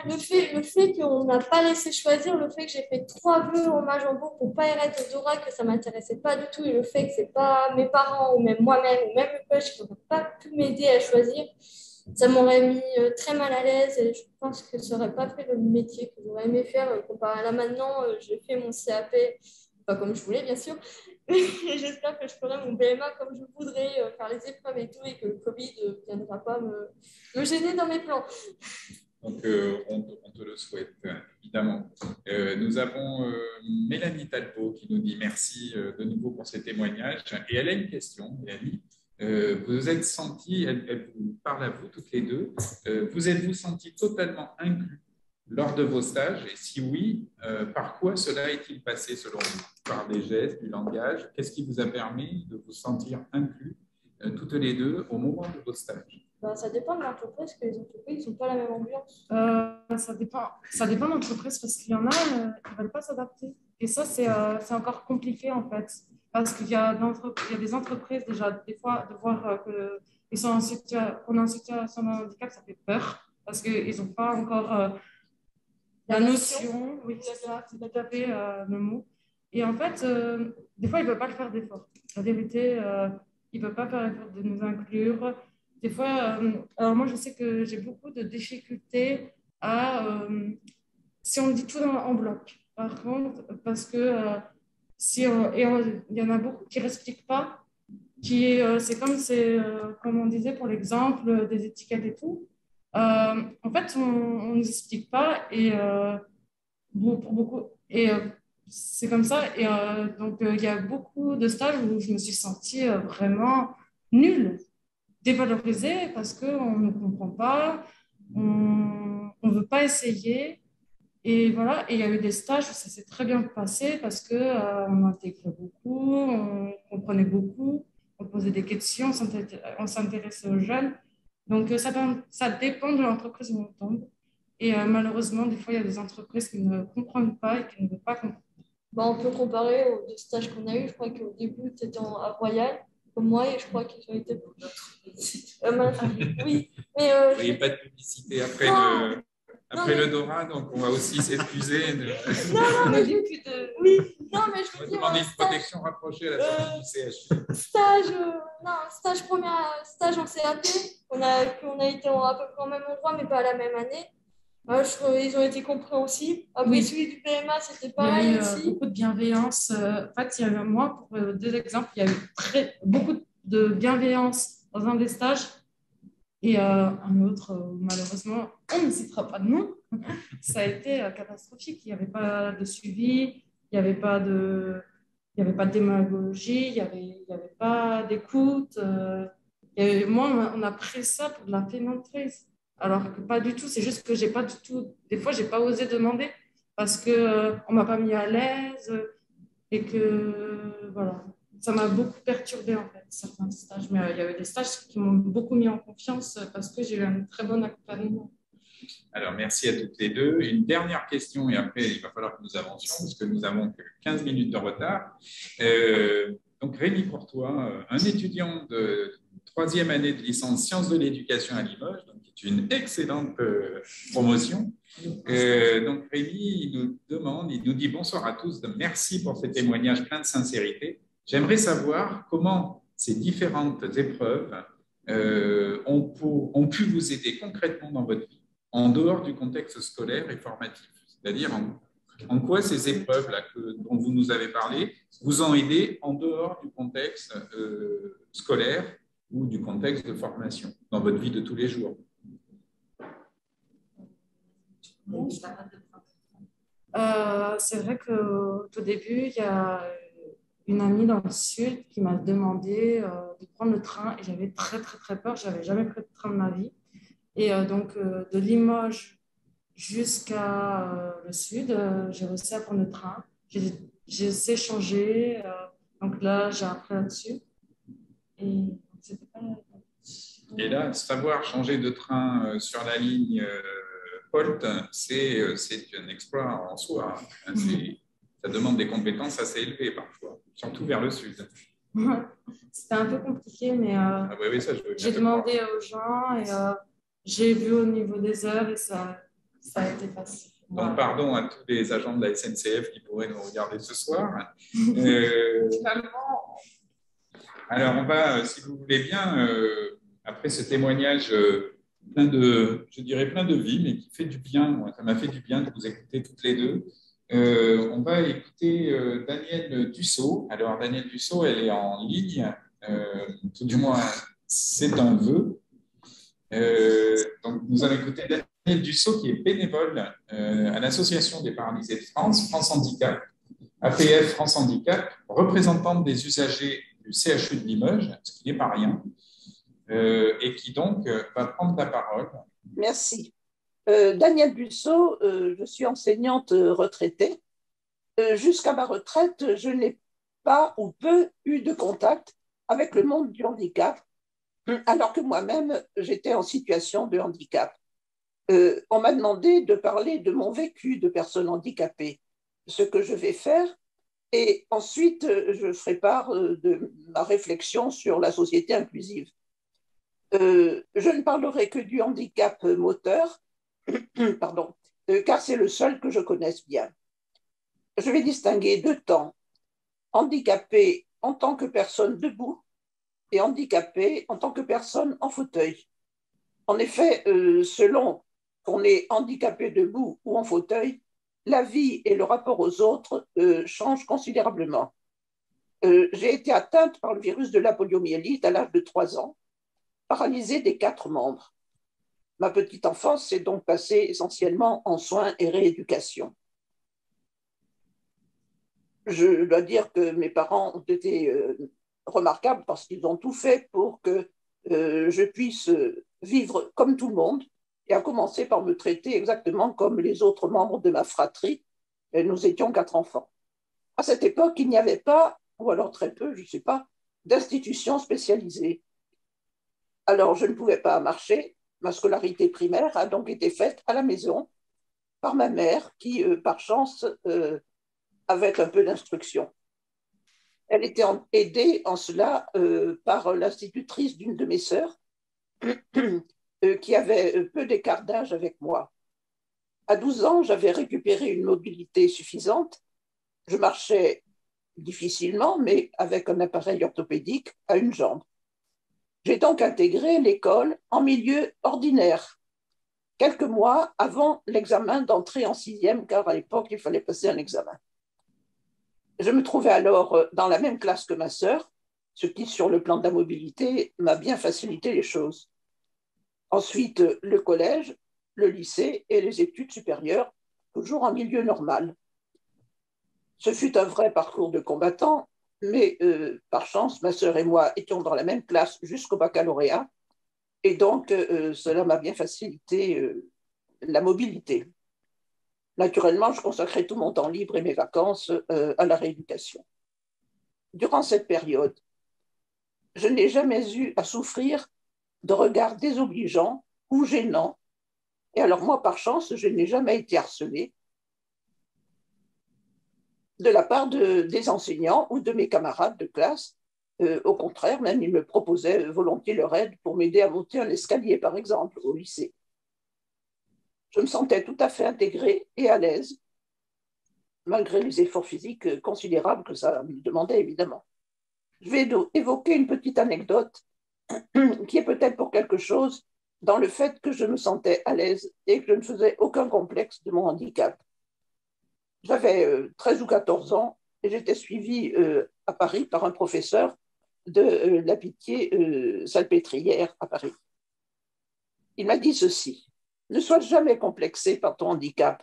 [SPEAKER 5] Le fait qu'on n'a pas laissé choisir, le fait que j'ai fait 3 vœux en Majambo pour pas être au Dora, que ça m'intéressait pas du tout, et le fait que c'est pas mes parents, ou même moi-même, ou même le coach qui n'ont pas pu m'aider à choisir, ça m'aurait mis très mal à l'aise, et je pense que ça n'aurait pas fait le métier que j'aurais aimé faire. Comparé à là maintenant, j'ai fait mon CAP, pas comme je voulais, bien sûr. J'espère que je ferai mon BMA comme je voudrais, faire les épreuves et tout, et que le Covid ne viendra pas me gêner dans mes plans.
[SPEAKER 3] Donc, on te le souhaite, évidemment. Nous avons Mélanie Talbot qui nous dit merci de nouveau pour ces témoignages. Et elle a une question, Mélanie. Vous êtes sentie, elle vous parle à vous toutes les deux, vous êtes-vous sentie totalement inclus lors de vos stages? Et si oui, par quoi cela est-il passé selon vous? Par des gestes, du langage? Qu'est-ce qui vous a permis de vous sentir inclus toutes les deux au moment de vos stages?
[SPEAKER 5] Ça dépend de l'entreprise, parce que les entreprises n'ont pas la même ambiance.
[SPEAKER 6] Ça dépend de l'entreprise, parce qu'il y en a qui ne veulent pas s'adapter. Et ça, c'est encore compliqué en fait. Parce qu'il y a des entreprises, déjà, des fois, de voir qu'on est en situation de handicap, ça fait peur. Parce qu'ils n'ont pas encore la notion. Oui, c'est ça, c'est tout à fait le mot. Et en fait, des fois, ils ne veulent pas le faire d'effort. La vérité, ils ne veulent pas faire l'effort de nous inclure. Des fois, alors moi, je sais que j'ai beaucoup de difficultés si on dit tout en bloc. Par contre, parce que il y en a beaucoup qui ne respectent pas, c'est comme on disait pour l'exemple des étiquettes et tout. En fait, on ne nous explique pas et pour beaucoup. Et c'est comme ça. Et donc, il y a beaucoup de stages où je me suis sentie vraiment nulle, dévalorisée, parce qu'on ne comprend pas, on ne veut pas essayer. Et voilà, et il y a eu des stages où ça s'est très bien passé parce qu'on intégrait beaucoup, on comprenait beaucoup, on posait des questions, on s'intéressait aux jeunes. Donc, ça dépend de l'entreprise où on tombe. Et malheureusement, des fois, il y a des entreprises qui ne comprennent pas et qui ne veulent pas comprendre.
[SPEAKER 5] On peut comparer aux 2 stages qu'on a eu. Je crois qu'au début, tu étais à Royal, comme moi, et je crois qu'ils ont été pour oui, mais.
[SPEAKER 3] Vous n'avez pas de publicité après le Dora, donc on va aussi s'excuser.
[SPEAKER 5] Non, mais oui, non, mais je veux dire.
[SPEAKER 3] Demander une protection rapprochée à la sortie du CHU.
[SPEAKER 5] Stage en CAP, on a été à peu près au même endroit, mais pas à la même année. Ils ont été compréhensifs. Après, celui du PMA, c'était pareil aussi.
[SPEAKER 6] Il y a eu beaucoup de bienveillance. En fait, moi, pour 2 exemples, il y a eu beaucoup de bienveillance dans un des stages. Et un autre, malheureusement, on ne citera pas de nom, ça a été catastrophique. Il n'y avait pas de suivi, il n'y avait pas de démagogie, il n'y avait pas d'écoute. Moi, on a pris ça pour de la pénantrise, alors que pas du tout. C'est juste que j'ai pas du tout. Des fois, j'ai pas osé demander parce que on m'a pas mis à l'aise et que voilà. Ça m'a beaucoup perturbée, en fait, certains stages. Mais il y avait des stages qui m'ont beaucoup mis en confiance parce que j'ai eu un très bon accompagnement.
[SPEAKER 3] Alors, merci à toutes les deux. Une dernière question et après, il va falloir que nous avancions parce que nous avons que 15 minutes de retard. Donc, Rémi Courtois, un étudiant de 3e année de licence sciences de l'éducation à Limoges, donc qui est une excellente promotion. Donc, Rémi, il nous dit bonsoir à tous, merci pour ces témoignages pleins de sincérité. J'aimerais savoir comment ces différentes épreuves ont pu vous aider concrètement dans votre vie, en dehors du contexte scolaire et formatif. C'est-à-dire en quoi ces épreuves-là dont vous nous avez parlé vous ont aidé en dehors du contexte scolaire ou du contexte de formation, dans votre vie de tous les jours.
[SPEAKER 6] C'est vrai qu'au tout début, il y a une amie dans le sud qui m'a demandé de prendre le train et j'avais très, très, très peur. Je n'avais jamais pris de train de ma vie. Et donc, de Limoges jusqu'à le sud, j'ai réussi à prendre le train. J'ai sais changer. Donc là, j'ai appris là-dessus. Et c'était pas...
[SPEAKER 3] Et là, savoir changer de train sur la ligne POLT, c'est un exploit en soi. Hein. Ça demande des compétences assez élevées parfois, surtout vers le sud.
[SPEAKER 6] C'était un peu compliqué, mais
[SPEAKER 3] oui, ça,
[SPEAKER 6] j'ai demandé aux gens et j'ai vu au niveau des heures et ça a été facile.
[SPEAKER 3] Donc, pardon à tous les agents de la SNCF qui pourraient nous regarder ce soir. Alors, on va, si vous voulez bien, après ce témoignage plein de vie, mais qui fait du bien, moi, ça m'a fait du bien de vous écouter toutes les deux. On va écouter Danielle Dussault. Alors, Danielle Dussault, elle est en ligne, tout du moins, c'est un vœu. Donc, nous allons écouter Danielle Dussault, qui est bénévole à l'Association des paralysés de France, France Handicap, APF France Handicap, représentante des usagers du CHU de Limoges, ce qui n'est pas rien, et qui donc va prendre la parole.
[SPEAKER 7] Merci. Danielle Dussault, je suis enseignante retraitée. Jusqu'à ma retraite, je n'ai pas ou peu eu de contact avec le monde du handicap, alors que moi-même, j'étais en situation de handicap. On m'a demandé de parler de mon vécu de personne handicapée, ce que je vais faire, et ensuite, je ferai part de ma réflexion sur la société inclusive. Je ne parlerai que du handicap moteur, pardon, car c'est le seul que je connaisse bien. Je vais distinguer deux temps, handicapé en tant que personne debout et handicapé en tant que personne en fauteuil. En effet, selon qu'on est handicapé debout ou en fauteuil, la vie et le rapport aux autres changent considérablement. J'ai été atteinte par le virus de la poliomyélite à l'âge de 3 ans, paralysée des 4 membres. Ma petite enfance s'est donc passée essentiellement en soins et rééducation. Je dois dire que mes parents ont été remarquables parce qu'ils ont tout fait pour que je puisse vivre comme tout le monde, et a commencé par me traiter exactement comme les autres membres de ma fratrie. Et nous étions 4 enfants. À cette époque, il n'y avait pas, ou alors très peu, je ne sais pas, d'institutions spécialisées. Alors, je ne pouvais pas marcher. Ma scolarité primaire a donc été faite à la maison par ma mère qui, par chance, avait un peu d'instruction. Elle était aidée en cela par l'institutrice d'une de mes sœurs qui avait peu d'écart d'âge avec moi. À 12 ans, j'avais récupéré une mobilité suffisante. Je marchais difficilement, mais avec un appareil orthopédique à une jambe. J'ai donc intégré l'école en milieu ordinaire, quelques mois avant l'examen d'entrée en 6e, car à l'époque, il fallait passer un examen. Je me trouvais alors dans la même classe que ma sœur, ce qui, sur le plan de la mobilité, m'a bien facilité les choses. Ensuite, le collège, le lycée et les études supérieures, toujours en milieu normal. Ce fut un vrai parcours de combattant, mais par chance, ma sœur et moi étions dans la même classe jusqu'au baccalauréat, et donc cela m'a bien facilité la mobilité. Naturellement, je consacrais tout mon temps libre et mes vacances à la rééducation. Durant cette période, je n'ai jamais eu à souffrir de regards désobligeants ou gênants. Et alors moi, par chance, je n'ai jamais été harcelée de la part des enseignants ou de mes camarades de classe. Au contraire, même, ils me proposaient volontiers leur aide pour m'aider à monter un escalier, par exemple, au lycée. Je me sentais tout à fait intégrée et à l'aise, malgré les efforts physiques considérables que ça me demandait, évidemment. Je vais évoquer une petite anecdote qui est peut-être pour quelque chose dans le fait que je me sentais à l'aise et que je ne faisais aucun complexe de mon handicap. J'avais 13 ou 14 ans et j'étais suivie à Paris par un professeur de la Pitié Salpêtrière à Paris. Il m'a dit ceci: Ne sois jamais complexé par ton handicap.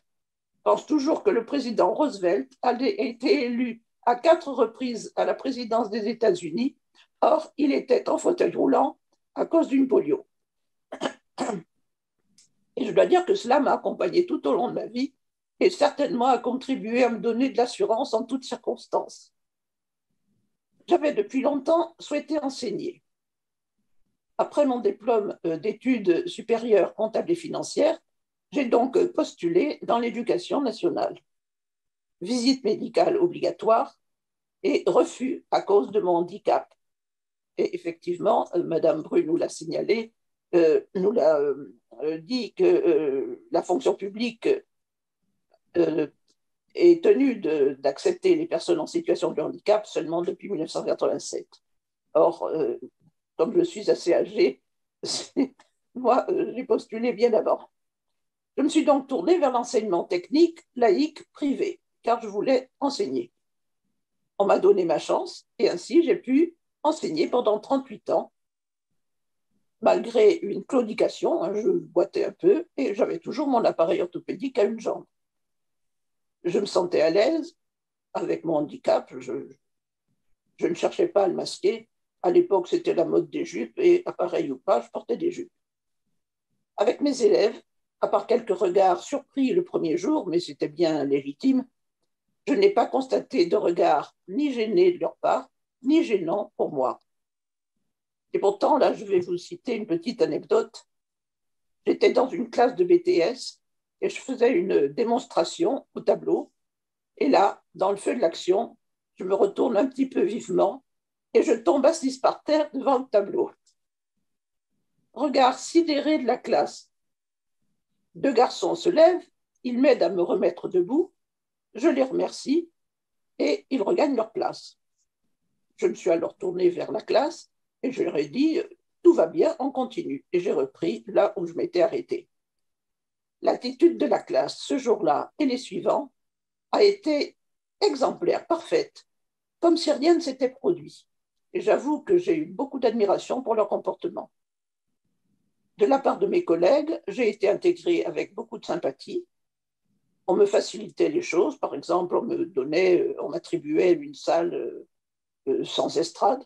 [SPEAKER 7] Pense toujours que le président Roosevelt a été élu à 4 reprises à la présidence des États-Unis. Or, il était en fauteuil roulant à cause d'une polio. Et je dois dire que cela m'a accompagné tout au long de ma vie et certainement a contribué à me donner de l'assurance en toutes circonstances. J'avais depuis longtemps souhaité enseigner. Après mon diplôme d'études supérieures comptables et financières, j'ai donc postulé dans l'éducation nationale. Visite médicale obligatoire et refus à cause de mon handicap. Et effectivement, Madame Bru nous l'a signalé, nous l'a dit que la fonction publique est tenue d'accepter les personnes en situation de handicap seulement depuis 1987. Or, comme je suis assez âgée, moi, j'ai postulé bien avant. Je me suis donc tournée vers l'enseignement technique, laïque, privé, car je voulais enseigner. On m'a donné ma chance et ainsi j'ai pu enseigner pendant 38 ans, malgré une claudication, hein, je boitais un peu et j'avais toujours mon appareil orthopédique à une jambe. Je me sentais à l'aise avec mon handicap, je ne cherchais pas à le masquer. À l'époque, c'était la mode des jupes et appareil ou pas, je portais des jupes. Avec mes élèves, à part quelques regards surpris le premier jour, mais c'était bien légitime, je n'ai pas constaté de regard ni gêné de leur part, ni gênant pour moi. Et pourtant, là, je vais vous citer une petite anecdote. J'étais dans une classe de BTS et je faisais une démonstration au tableau. Et là, dans le feu de l'action, je me retourne un petit peu vivement et je tombe assise par terre devant le tableau. Regard sidéré de la classe. 2 garçons se lèvent, ils m'aident à me remettre debout, je les remercie et ils regagnent leur place. Je me suis alors tournée vers la classe et je leur ai dit « Tout va bien, on continue ». Et j'ai repris là où je m'étais arrêtée. L'attitude de la classe ce jour-là et les suivants a été exemplaire, parfaite, comme si rien ne s'était produit. Et j'avoue que j'ai eu beaucoup d'admiration pour leur comportement. De la part de mes collègues, j'ai été intégrée avec beaucoup de sympathie. On me facilitait les choses, par exemple, on m'attribuait une salle sans estrade.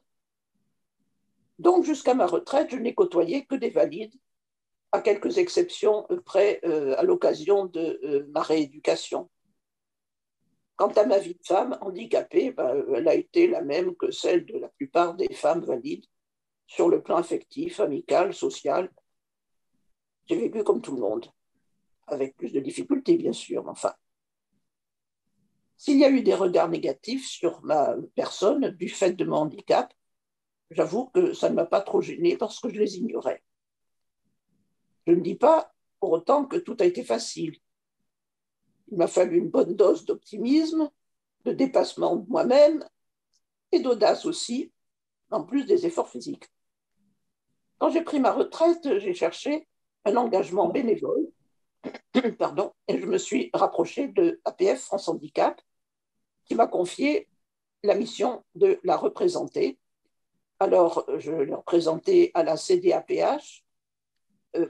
[SPEAKER 7] Donc, jusqu'à ma retraite, je n'ai côtoyé que des valides, à quelques exceptions près à l'occasion de ma rééducation. Quant à ma vie de femme handicapée, elle a été la même que celle de la plupart des femmes valides, sur le plan affectif, amical, social. J'ai vécu comme tout le monde, avec plus de difficultés, bien sûr, mais enfin. S'il y a eu des regards négatifs sur ma personne du fait de mon handicap, j'avoue que ça ne m'a pas trop gênée parce que je les ignorais. Je ne dis pas pour autant que tout a été facile. Il m'a fallu une bonne dose d'optimisme, de dépassement de moi-même et d'audace aussi, en plus des efforts physiques. Quand j'ai pris ma retraite, j'ai cherché un engagement bénévole, et je me suis rapprochée de APF France Handicap, qui m'a confié la mission de la représenter. Alors, je l'ai représentée à la CDAPH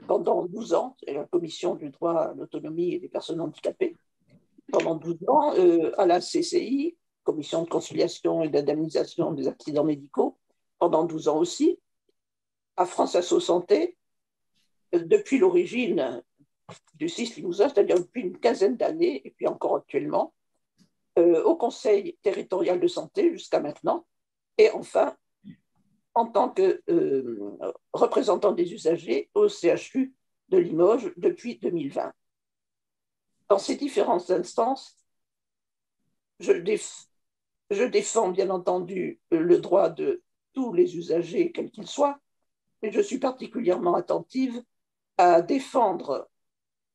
[SPEAKER 7] pendant 12 ans, c'est la Commission du droit à l'autonomie et des personnes handicapées, pendant 12 ans, à la CCI, Commission de conciliation et d'indemnisation des accidents médicaux, pendant 12 ans aussi, à France Asso Santé, depuis l'origine du CIS Limousin, c'est-à-dire depuis une quinzaine d'années, et puis encore actuellement, au Conseil territorial de santé jusqu'à maintenant, et enfin, en tant que représentant des usagers au CHU de Limoges depuis 2020. Dans ces différentes instances, je défends bien entendu le droit de tous les usagers, quels qu'ils soient, mais je suis particulièrement attentive à défendre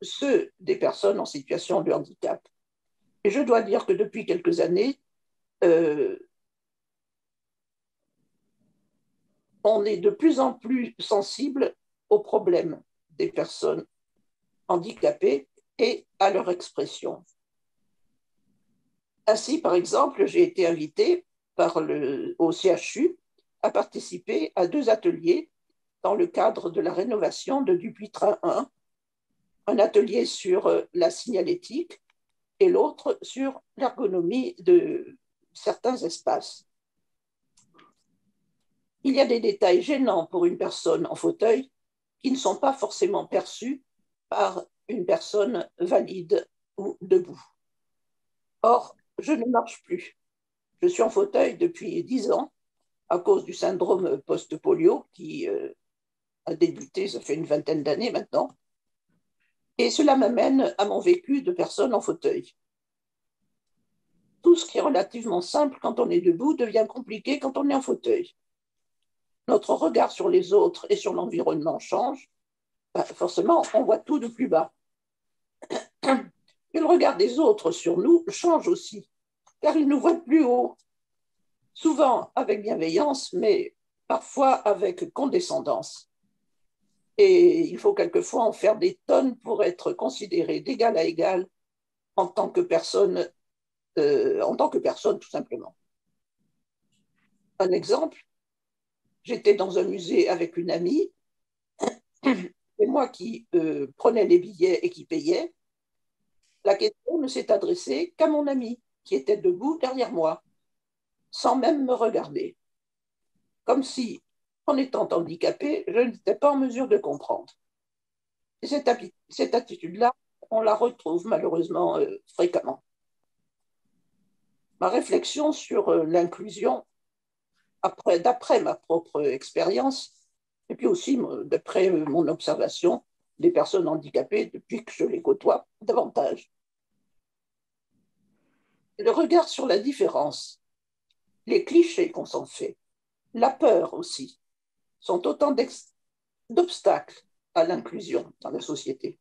[SPEAKER 7] ceux des personnes en situation de handicap. Et je dois dire que depuis quelques années, on est de plus en plus sensible aux problèmes des personnes handicapées et à leur expression. Ainsi, par exemple, j'ai été invitée au CHU à participer à 2 ateliers dans le cadre de la rénovation de Dupuytren 1, un atelier sur la signalétique et l'autre sur l'ergonomie de certains espaces. Il y a des détails gênants pour une personne en fauteuil qui ne sont pas forcément perçus par une personne valide ou debout. Or, je ne marche plus. Je suis en fauteuil depuis 10 ans à cause du syndrome post-polio qui a débuté, ça fait une vingtaine d'années maintenant. Et cela m'amène à mon vécu de personne en fauteuil. Tout ce qui est relativement simple quand on est debout devient compliqué quand on est en fauteuil. Notre regard sur les autres et sur l'environnement change. Forcément, on voit tout de plus bas. Et le regard des autres sur nous change aussi, car ils nous voient de plus haut, souvent avec bienveillance, mais parfois avec condescendance. Et il faut quelquefois en faire des tonnes pour être considéré d'égal à égal en tant que personne, tout simplement. Un exemple, j'étais dans un musée avec une amie, c'est moi qui prenais les billets et qui payais. La question ne s'est adressée qu'à mon amie, qui était debout derrière moi, sans même me regarder. Comme si, en étant handicapée, je n'étais pas en mesure de comprendre. Et cette attitude-là, on la retrouve malheureusement fréquemment. Ma réflexion sur l'inclusion, d'après ma propre expérience, et puis aussi d'après mon observation des personnes handicapées depuis que je les côtoie davantage. Le regard sur la différence, les clichés qu'on s'en fait, la peur aussi, sont autant d'obstacles à l'inclusion dans la société.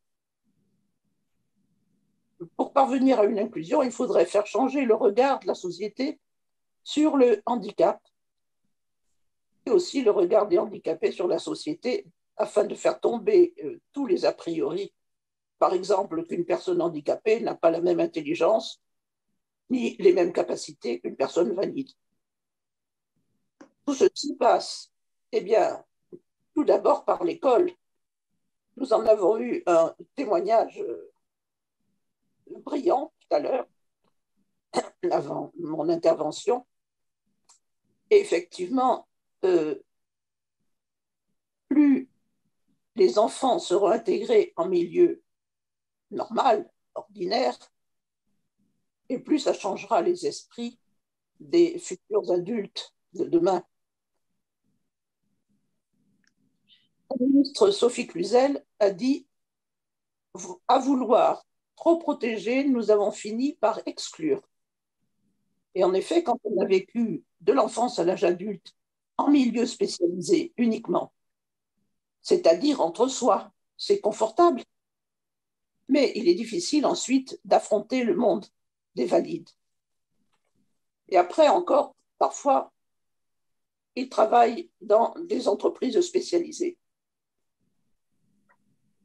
[SPEAKER 7] Pour parvenir à une inclusion, il faudrait faire changer le regard de la société sur le handicap et aussi le regard des handicapés sur la société afin de faire tomber tous les a priori. Par exemple, qu'une personne handicapée n'a pas la même intelligence ni les mêmes capacités qu'une personne valide. Tout ceci passe, eh bien, tout d'abord par l'école. Nous en avons eu un témoignage brillant tout à l'heure, avant mon intervention. Et effectivement, plus les enfants seront intégrés en milieu normal, ordinaire, et plus ça changera les esprits des futurs adultes de demain. La ministre Sophie Cluzel a dit « À vouloir trop protéger, nous avons fini par exclure ». Et en effet, quand on a vécu de l'enfance à l'âge adulte en milieu spécialisé uniquement, c'est-à-dire entre soi, c'est confortable. Mais il est difficile ensuite d'affronter le monde des valides. Et après encore, parfois, ils travaillent dans des entreprises spécialisées.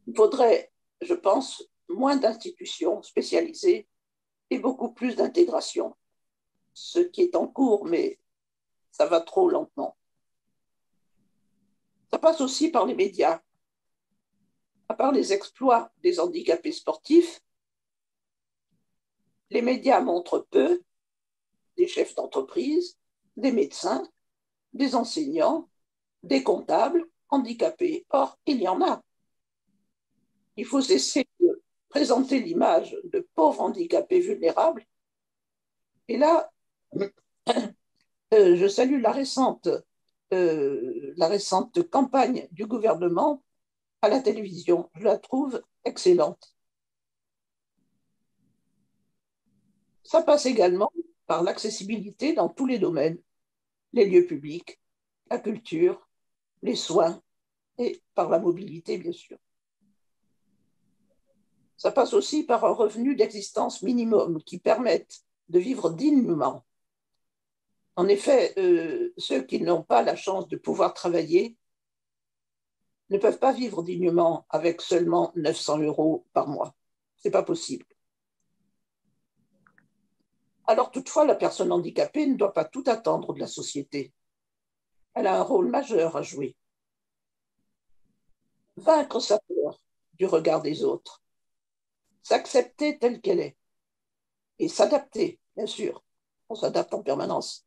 [SPEAKER 7] Il faudrait, je pense, moins d'institutions spécialisées et beaucoup plus d'intégration, ce qui est en cours, mais ça va trop lentement. Ça passe aussi par les médias. À part les exploits des handicapés sportifs, les médias montrent peu des chefs d'entreprise, des médecins, des enseignants, des comptables handicapés. Or, il y en a. Il faut cesser de présenter l'image de pauvres handicapés vulnérables. Et là, je salue la récente campagne du gouvernement à la télévision. Je la trouve excellente. Ça passe également par l'accessibilité dans tous les domaines, les lieux publics, la culture, les soins et par la mobilité, bien sûr. Ça passe aussi par un revenu d'existence minimum qui permette de vivre dignement. En effet, ceux qui n'ont pas la chance de pouvoir travailler ne peuvent pas vivre dignement avec seulement 900 € par mois. Ce n'est pas possible. Alors toutefois, la personne handicapée ne doit pas tout attendre de la société. Elle a un rôle majeur à jouer. Vaincre sa peur du regard des autres, s'accepter telle qu'elle est et s'adapter, bien sûr. On s'adapte en permanence.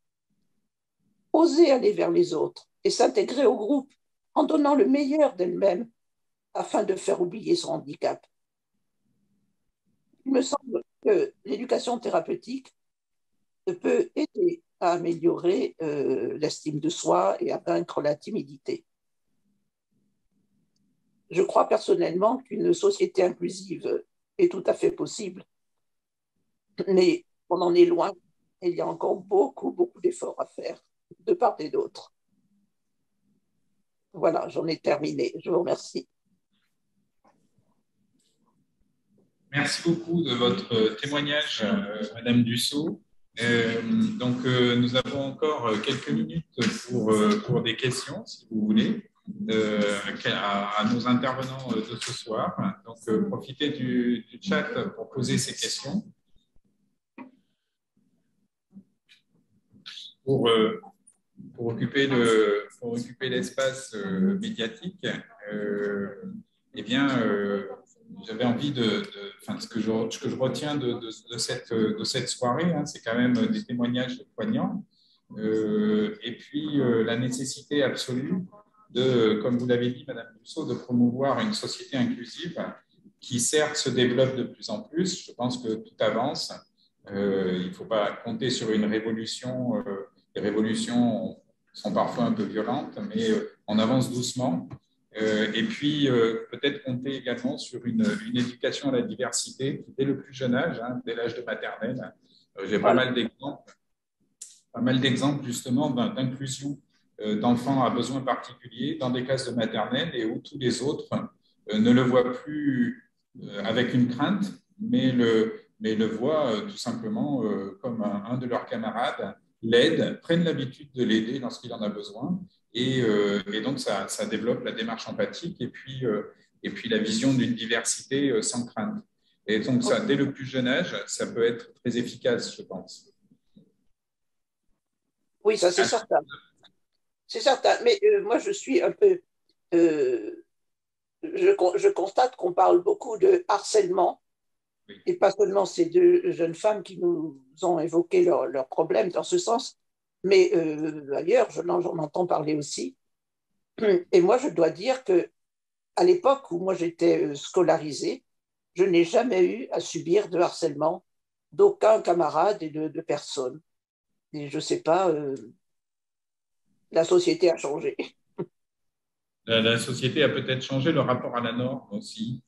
[SPEAKER 7] Oser aller vers les autres et s'intégrer au groupe en donnant le meilleur d'elle-même afin de faire oublier son handicap. Il me semble que l'éducation thérapeutique peut aider à améliorer l'estime de soi et à vaincre la timidité. Je crois personnellement qu'une société inclusive est tout à fait possible, mais on en est loin et il y a encore beaucoup d'efforts à faire de part et d'autre. Voilà, j'en ai terminé. Je vous remercie.
[SPEAKER 3] Merci beaucoup de votre témoignage, Madame Dussault. Nous avons encore quelques minutes pour des questions, si vous voulez, à nos intervenants de ce soir. Donc, profitez du chat pour poser ces questions. Pour occuper l'espace médiatique, j'avais envie ce que je retiens de cette soirée, hein, c'est quand même des témoignages poignants, et puis la nécessité absolue comme vous l'avez dit, Madame Dussault, de promouvoir une société inclusive qui, certes, se développe de plus en plus. Je pense que tout avance. Il ne faut pas compter sur une révolution. Les révolutions sont parfois un peu violentes, mais on avance doucement. Et puis, peut-être compter également sur une éducation à la diversité dès le plus jeune âge, hein, dès l'âge de maternelle. J'ai pas mal d'exemples justement d'inclusion d'enfants à besoins particuliers dans des classes de maternelle et où tous les autres ne le voient plus avec une crainte, mais le voient tout simplement comme un de leurs camarades, l'aident, prennent l'habitude de l'aider lorsqu'il en a besoin. Et donc, ça développe la démarche empathique et puis la vision d'une diversité sans crainte. Et donc, ça, dès le plus jeune âge, ça peut être très efficace, je pense.
[SPEAKER 7] Oui, ça c'est certain. C'est certain. Mais moi, je suis un peu... je constate qu'on parle beaucoup de harcèlement. Oui. Et pas seulement ces deux jeunes femmes qui nous ont évoqué leurs problèmes dans ce sens, mais ailleurs, j'en entends parler aussi. Et moi, je dois dire qu'à l'époque où moi j'étais scolarisée, je n'ai jamais eu à subir de harcèlement d'aucun camarade et de personne. Et je ne sais pas, la société a changé.
[SPEAKER 3] La société a peut-être changé, le rapport à la norme aussi,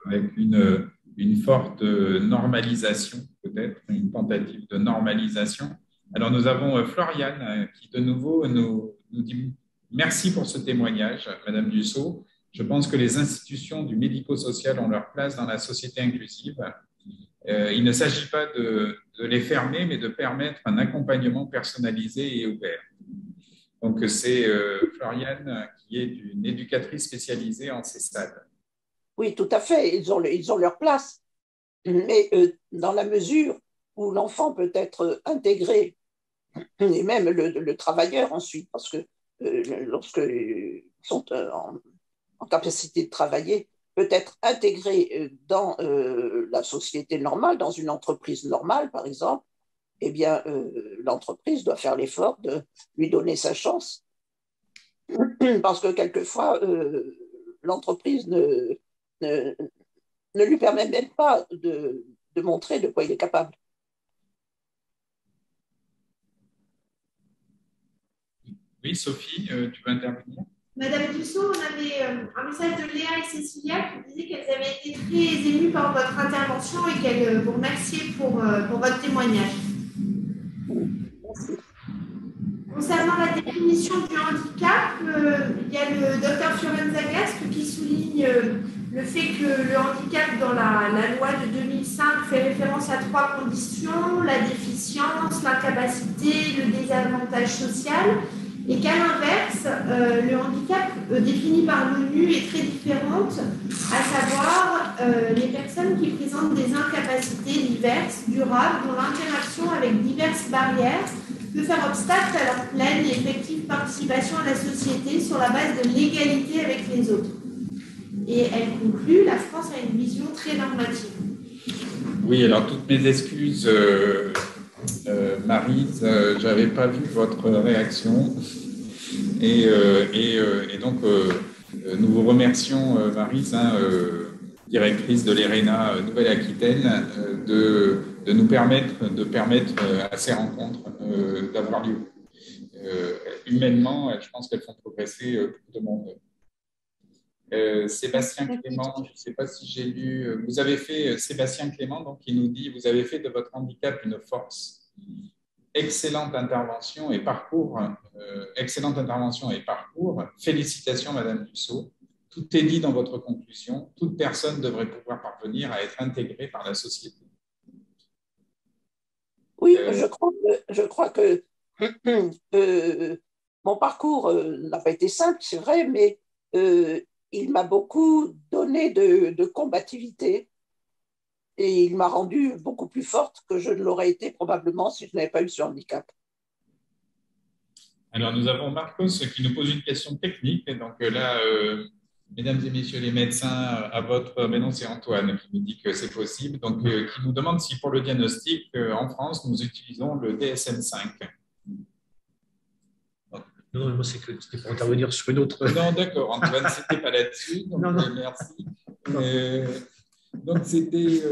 [SPEAKER 3] avec une forte normalisation, peut-être, une tentative de normalisation. Alors, nous avons Floriane qui, de nouveau, nous dit merci pour ce témoignage, Madame Dussault. Je pense que les institutions du médico-social ont leur place dans la société inclusive. Il ne s'agit pas de les fermer, mais de permettre un accompagnement personnalisé et ouvert. Donc, c'est Floriane qui est une éducatrice spécialisée en CESAD.
[SPEAKER 7] Oui, tout à fait. Ils ont leur place. Mais dans la mesure où l'enfant peut être intégré, et même le travailleur ensuite, parce que lorsqu'ils sont en capacité de travailler, peut être intégré dans la société normale, dans une entreprise normale, par exemple, eh bien, l'entreprise doit faire l'effort de lui donner sa chance. Parce que quelquefois, l'entreprise ne lui permet même pas de montrer de quoi il est capable.
[SPEAKER 3] Oui, Sophie, tu veux intervenir?
[SPEAKER 1] Madame Dussault, on avait un message de Léa et Cécilia qui disaient qu'elles avaient été très émues par votre intervention et qu'elles vous remerciaient pour votre témoignage. Concernant la définition du handicap, il y a le docteur Fiorenza Gasque qui souligne le fait que le handicap dans la loi de 2005 fait référence à 3 conditions, la déficience, l'incapacité, le désavantage social, et qu'à l'inverse, le handicap défini par l'ONU est très différent, à savoir les personnes qui présentent des incapacités diverses, durables, dont l'interaction avec diverses barrières peut faire obstacle à leur pleine et effective participation à la société sur la base de l'égalité avec les autres. Et elle conclut, la France a une vision très normative.
[SPEAKER 3] Oui, alors toutes mes excuses, Maryse, je n'avais pas vu votre réaction. Et donc, nous vous remercions, Maryse, directrice de l'ERENA Nouvelle-Aquitaine, de nous permettre à ces rencontres d'avoir lieu. Humainement, je pense qu'elles font progresser beaucoup de monde. Sébastien Clément, je ne sais pas si j'ai lu, vous avez fait, Sébastien Clément, donc, qui nous dit, vous avez fait de votre handicap une force. Excellente intervention et parcours. Excellente intervention et parcours. Félicitations, Madame Dussault. Tout est dit dans votre conclusion. Toute personne devrait pouvoir parvenir à être intégrée par la société.
[SPEAKER 7] Oui, je crois que mon parcours n'a pas été simple, c'est vrai, mais il m'a beaucoup donné de combativité et il m'a rendue beaucoup plus forte que je ne l'aurais été probablement si je n'avais pas eu ce handicap.
[SPEAKER 3] Alors, nous avons Marcos qui nous pose une question technique. Et donc là, mesdames et messieurs les médecins, à votre… Mais non, c'est Antoine qui nous dit que c'est possible. Donc, qui nous demande si pour le diagnostic, en France, nous utilisons le DSM-5.
[SPEAKER 4] Non, moi, c'était pour intervenir sur une autre.
[SPEAKER 3] Non, d'accord, Antoine, c'était pas là-dessus. Donc,
[SPEAKER 4] non.
[SPEAKER 3] Merci. Donc, c'était…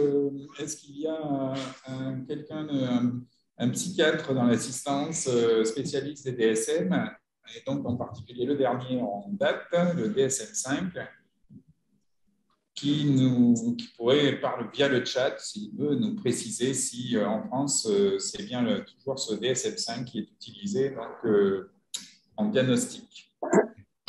[SPEAKER 3] est-ce qu'il y a quelqu'un, un psychiatre dans l'assistance spécialiste des DSM, et donc en particulier le dernier en date, le DSM-5, qui pourrait, via le chat, s'il veut, nous préciser si en France, c'est bien toujours ce DSM-5 qui est utilisé donc, en diagnostic.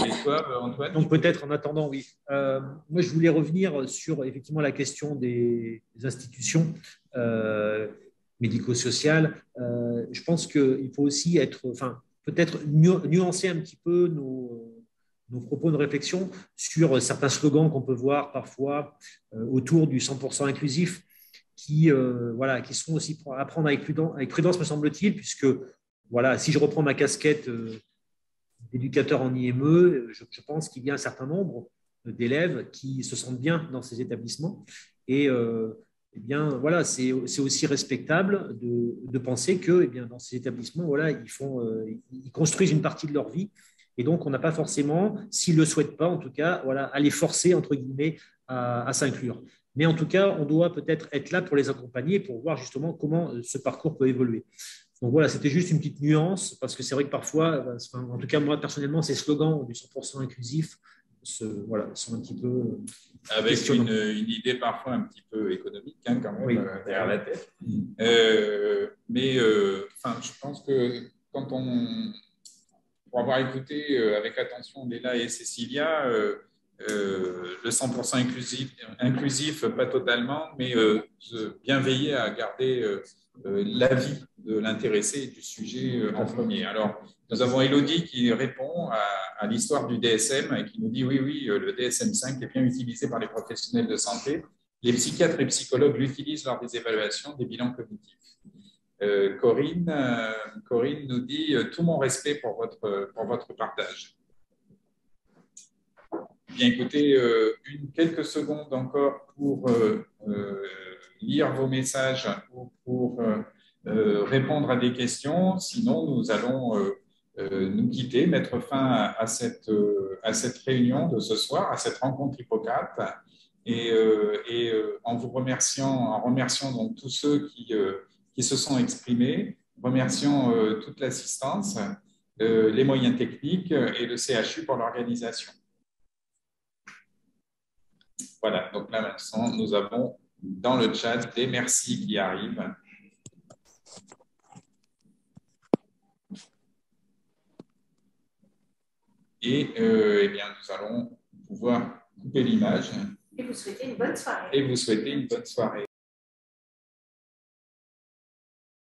[SPEAKER 3] Et toi, Antoine?
[SPEAKER 4] Donc peut-être en attendant, oui. Moi, je voulais revenir sur effectivement la question des institutions médico-sociales. Je pense qu'il faut aussi peut-être nuancer un petit peu nos propos de réflexion sur certains slogans qu'on peut voir parfois autour du 100% inclusif qui sont aussi à prendre avec prudence, me semble-t-il, puisque voilà, si je reprends ma casquette d'éducateur en IME, je pense qu'il y a un certain nombre d'élèves qui se sentent bien dans ces établissements. Et eh bien, voilà, c'est aussi respectable de penser que dans ces établissements, voilà, ils construisent une partie de leur vie. Et donc, on n'a pas forcément, s'ils ne le souhaitent pas, en tout cas, voilà, à les forcer, entre guillemets, à s'inclure. Mais en tout cas, on doit peut-être être là pour les accompagner, pour voir justement comment ce parcours peut évoluer. Donc voilà, c'était juste une petite nuance, parce que c'est vrai que parfois, en tout cas moi personnellement, ces slogans du 100% inclusif sont un petit peu…
[SPEAKER 3] Avec une idée parfois un petit peu économique, quand même, oui, derrière la tête. Mais je pense que pour avoir écouté avec attention Léla et Cécilia, le 100% inclusif, pas totalement, mais bien veiller à garder l'avis de l'intéressé et du sujet en premier. Alors, nous avons Élodie qui répond à l'histoire du DSM et qui nous dit oui, le DSM-5 est bien utilisé par les professionnels de santé. Les psychiatres et psychologues l'utilisent lors des évaluations des bilans cognitifs. Corinne nous dit tout mon respect pour votre partage. Bien, écoutez, quelques secondes encore pour lire vos messages ou pour répondre à des questions. Sinon, nous allons nous quitter, mettre fin à cette réunion de ce soir, à cette rencontre Hippocrate. Et en remerciant donc tous ceux qui se sont exprimés, remerciant toute l'assistance, les moyens techniques et le CHU pour l'organisation. Voilà, donc là maintenant, nous avons dans le chat des merci qui arrivent. Et eh bien, nous allons pouvoir couper l'image.
[SPEAKER 1] Et vous souhaiter une bonne soirée.
[SPEAKER 3] Et vous souhaiter une bonne soirée.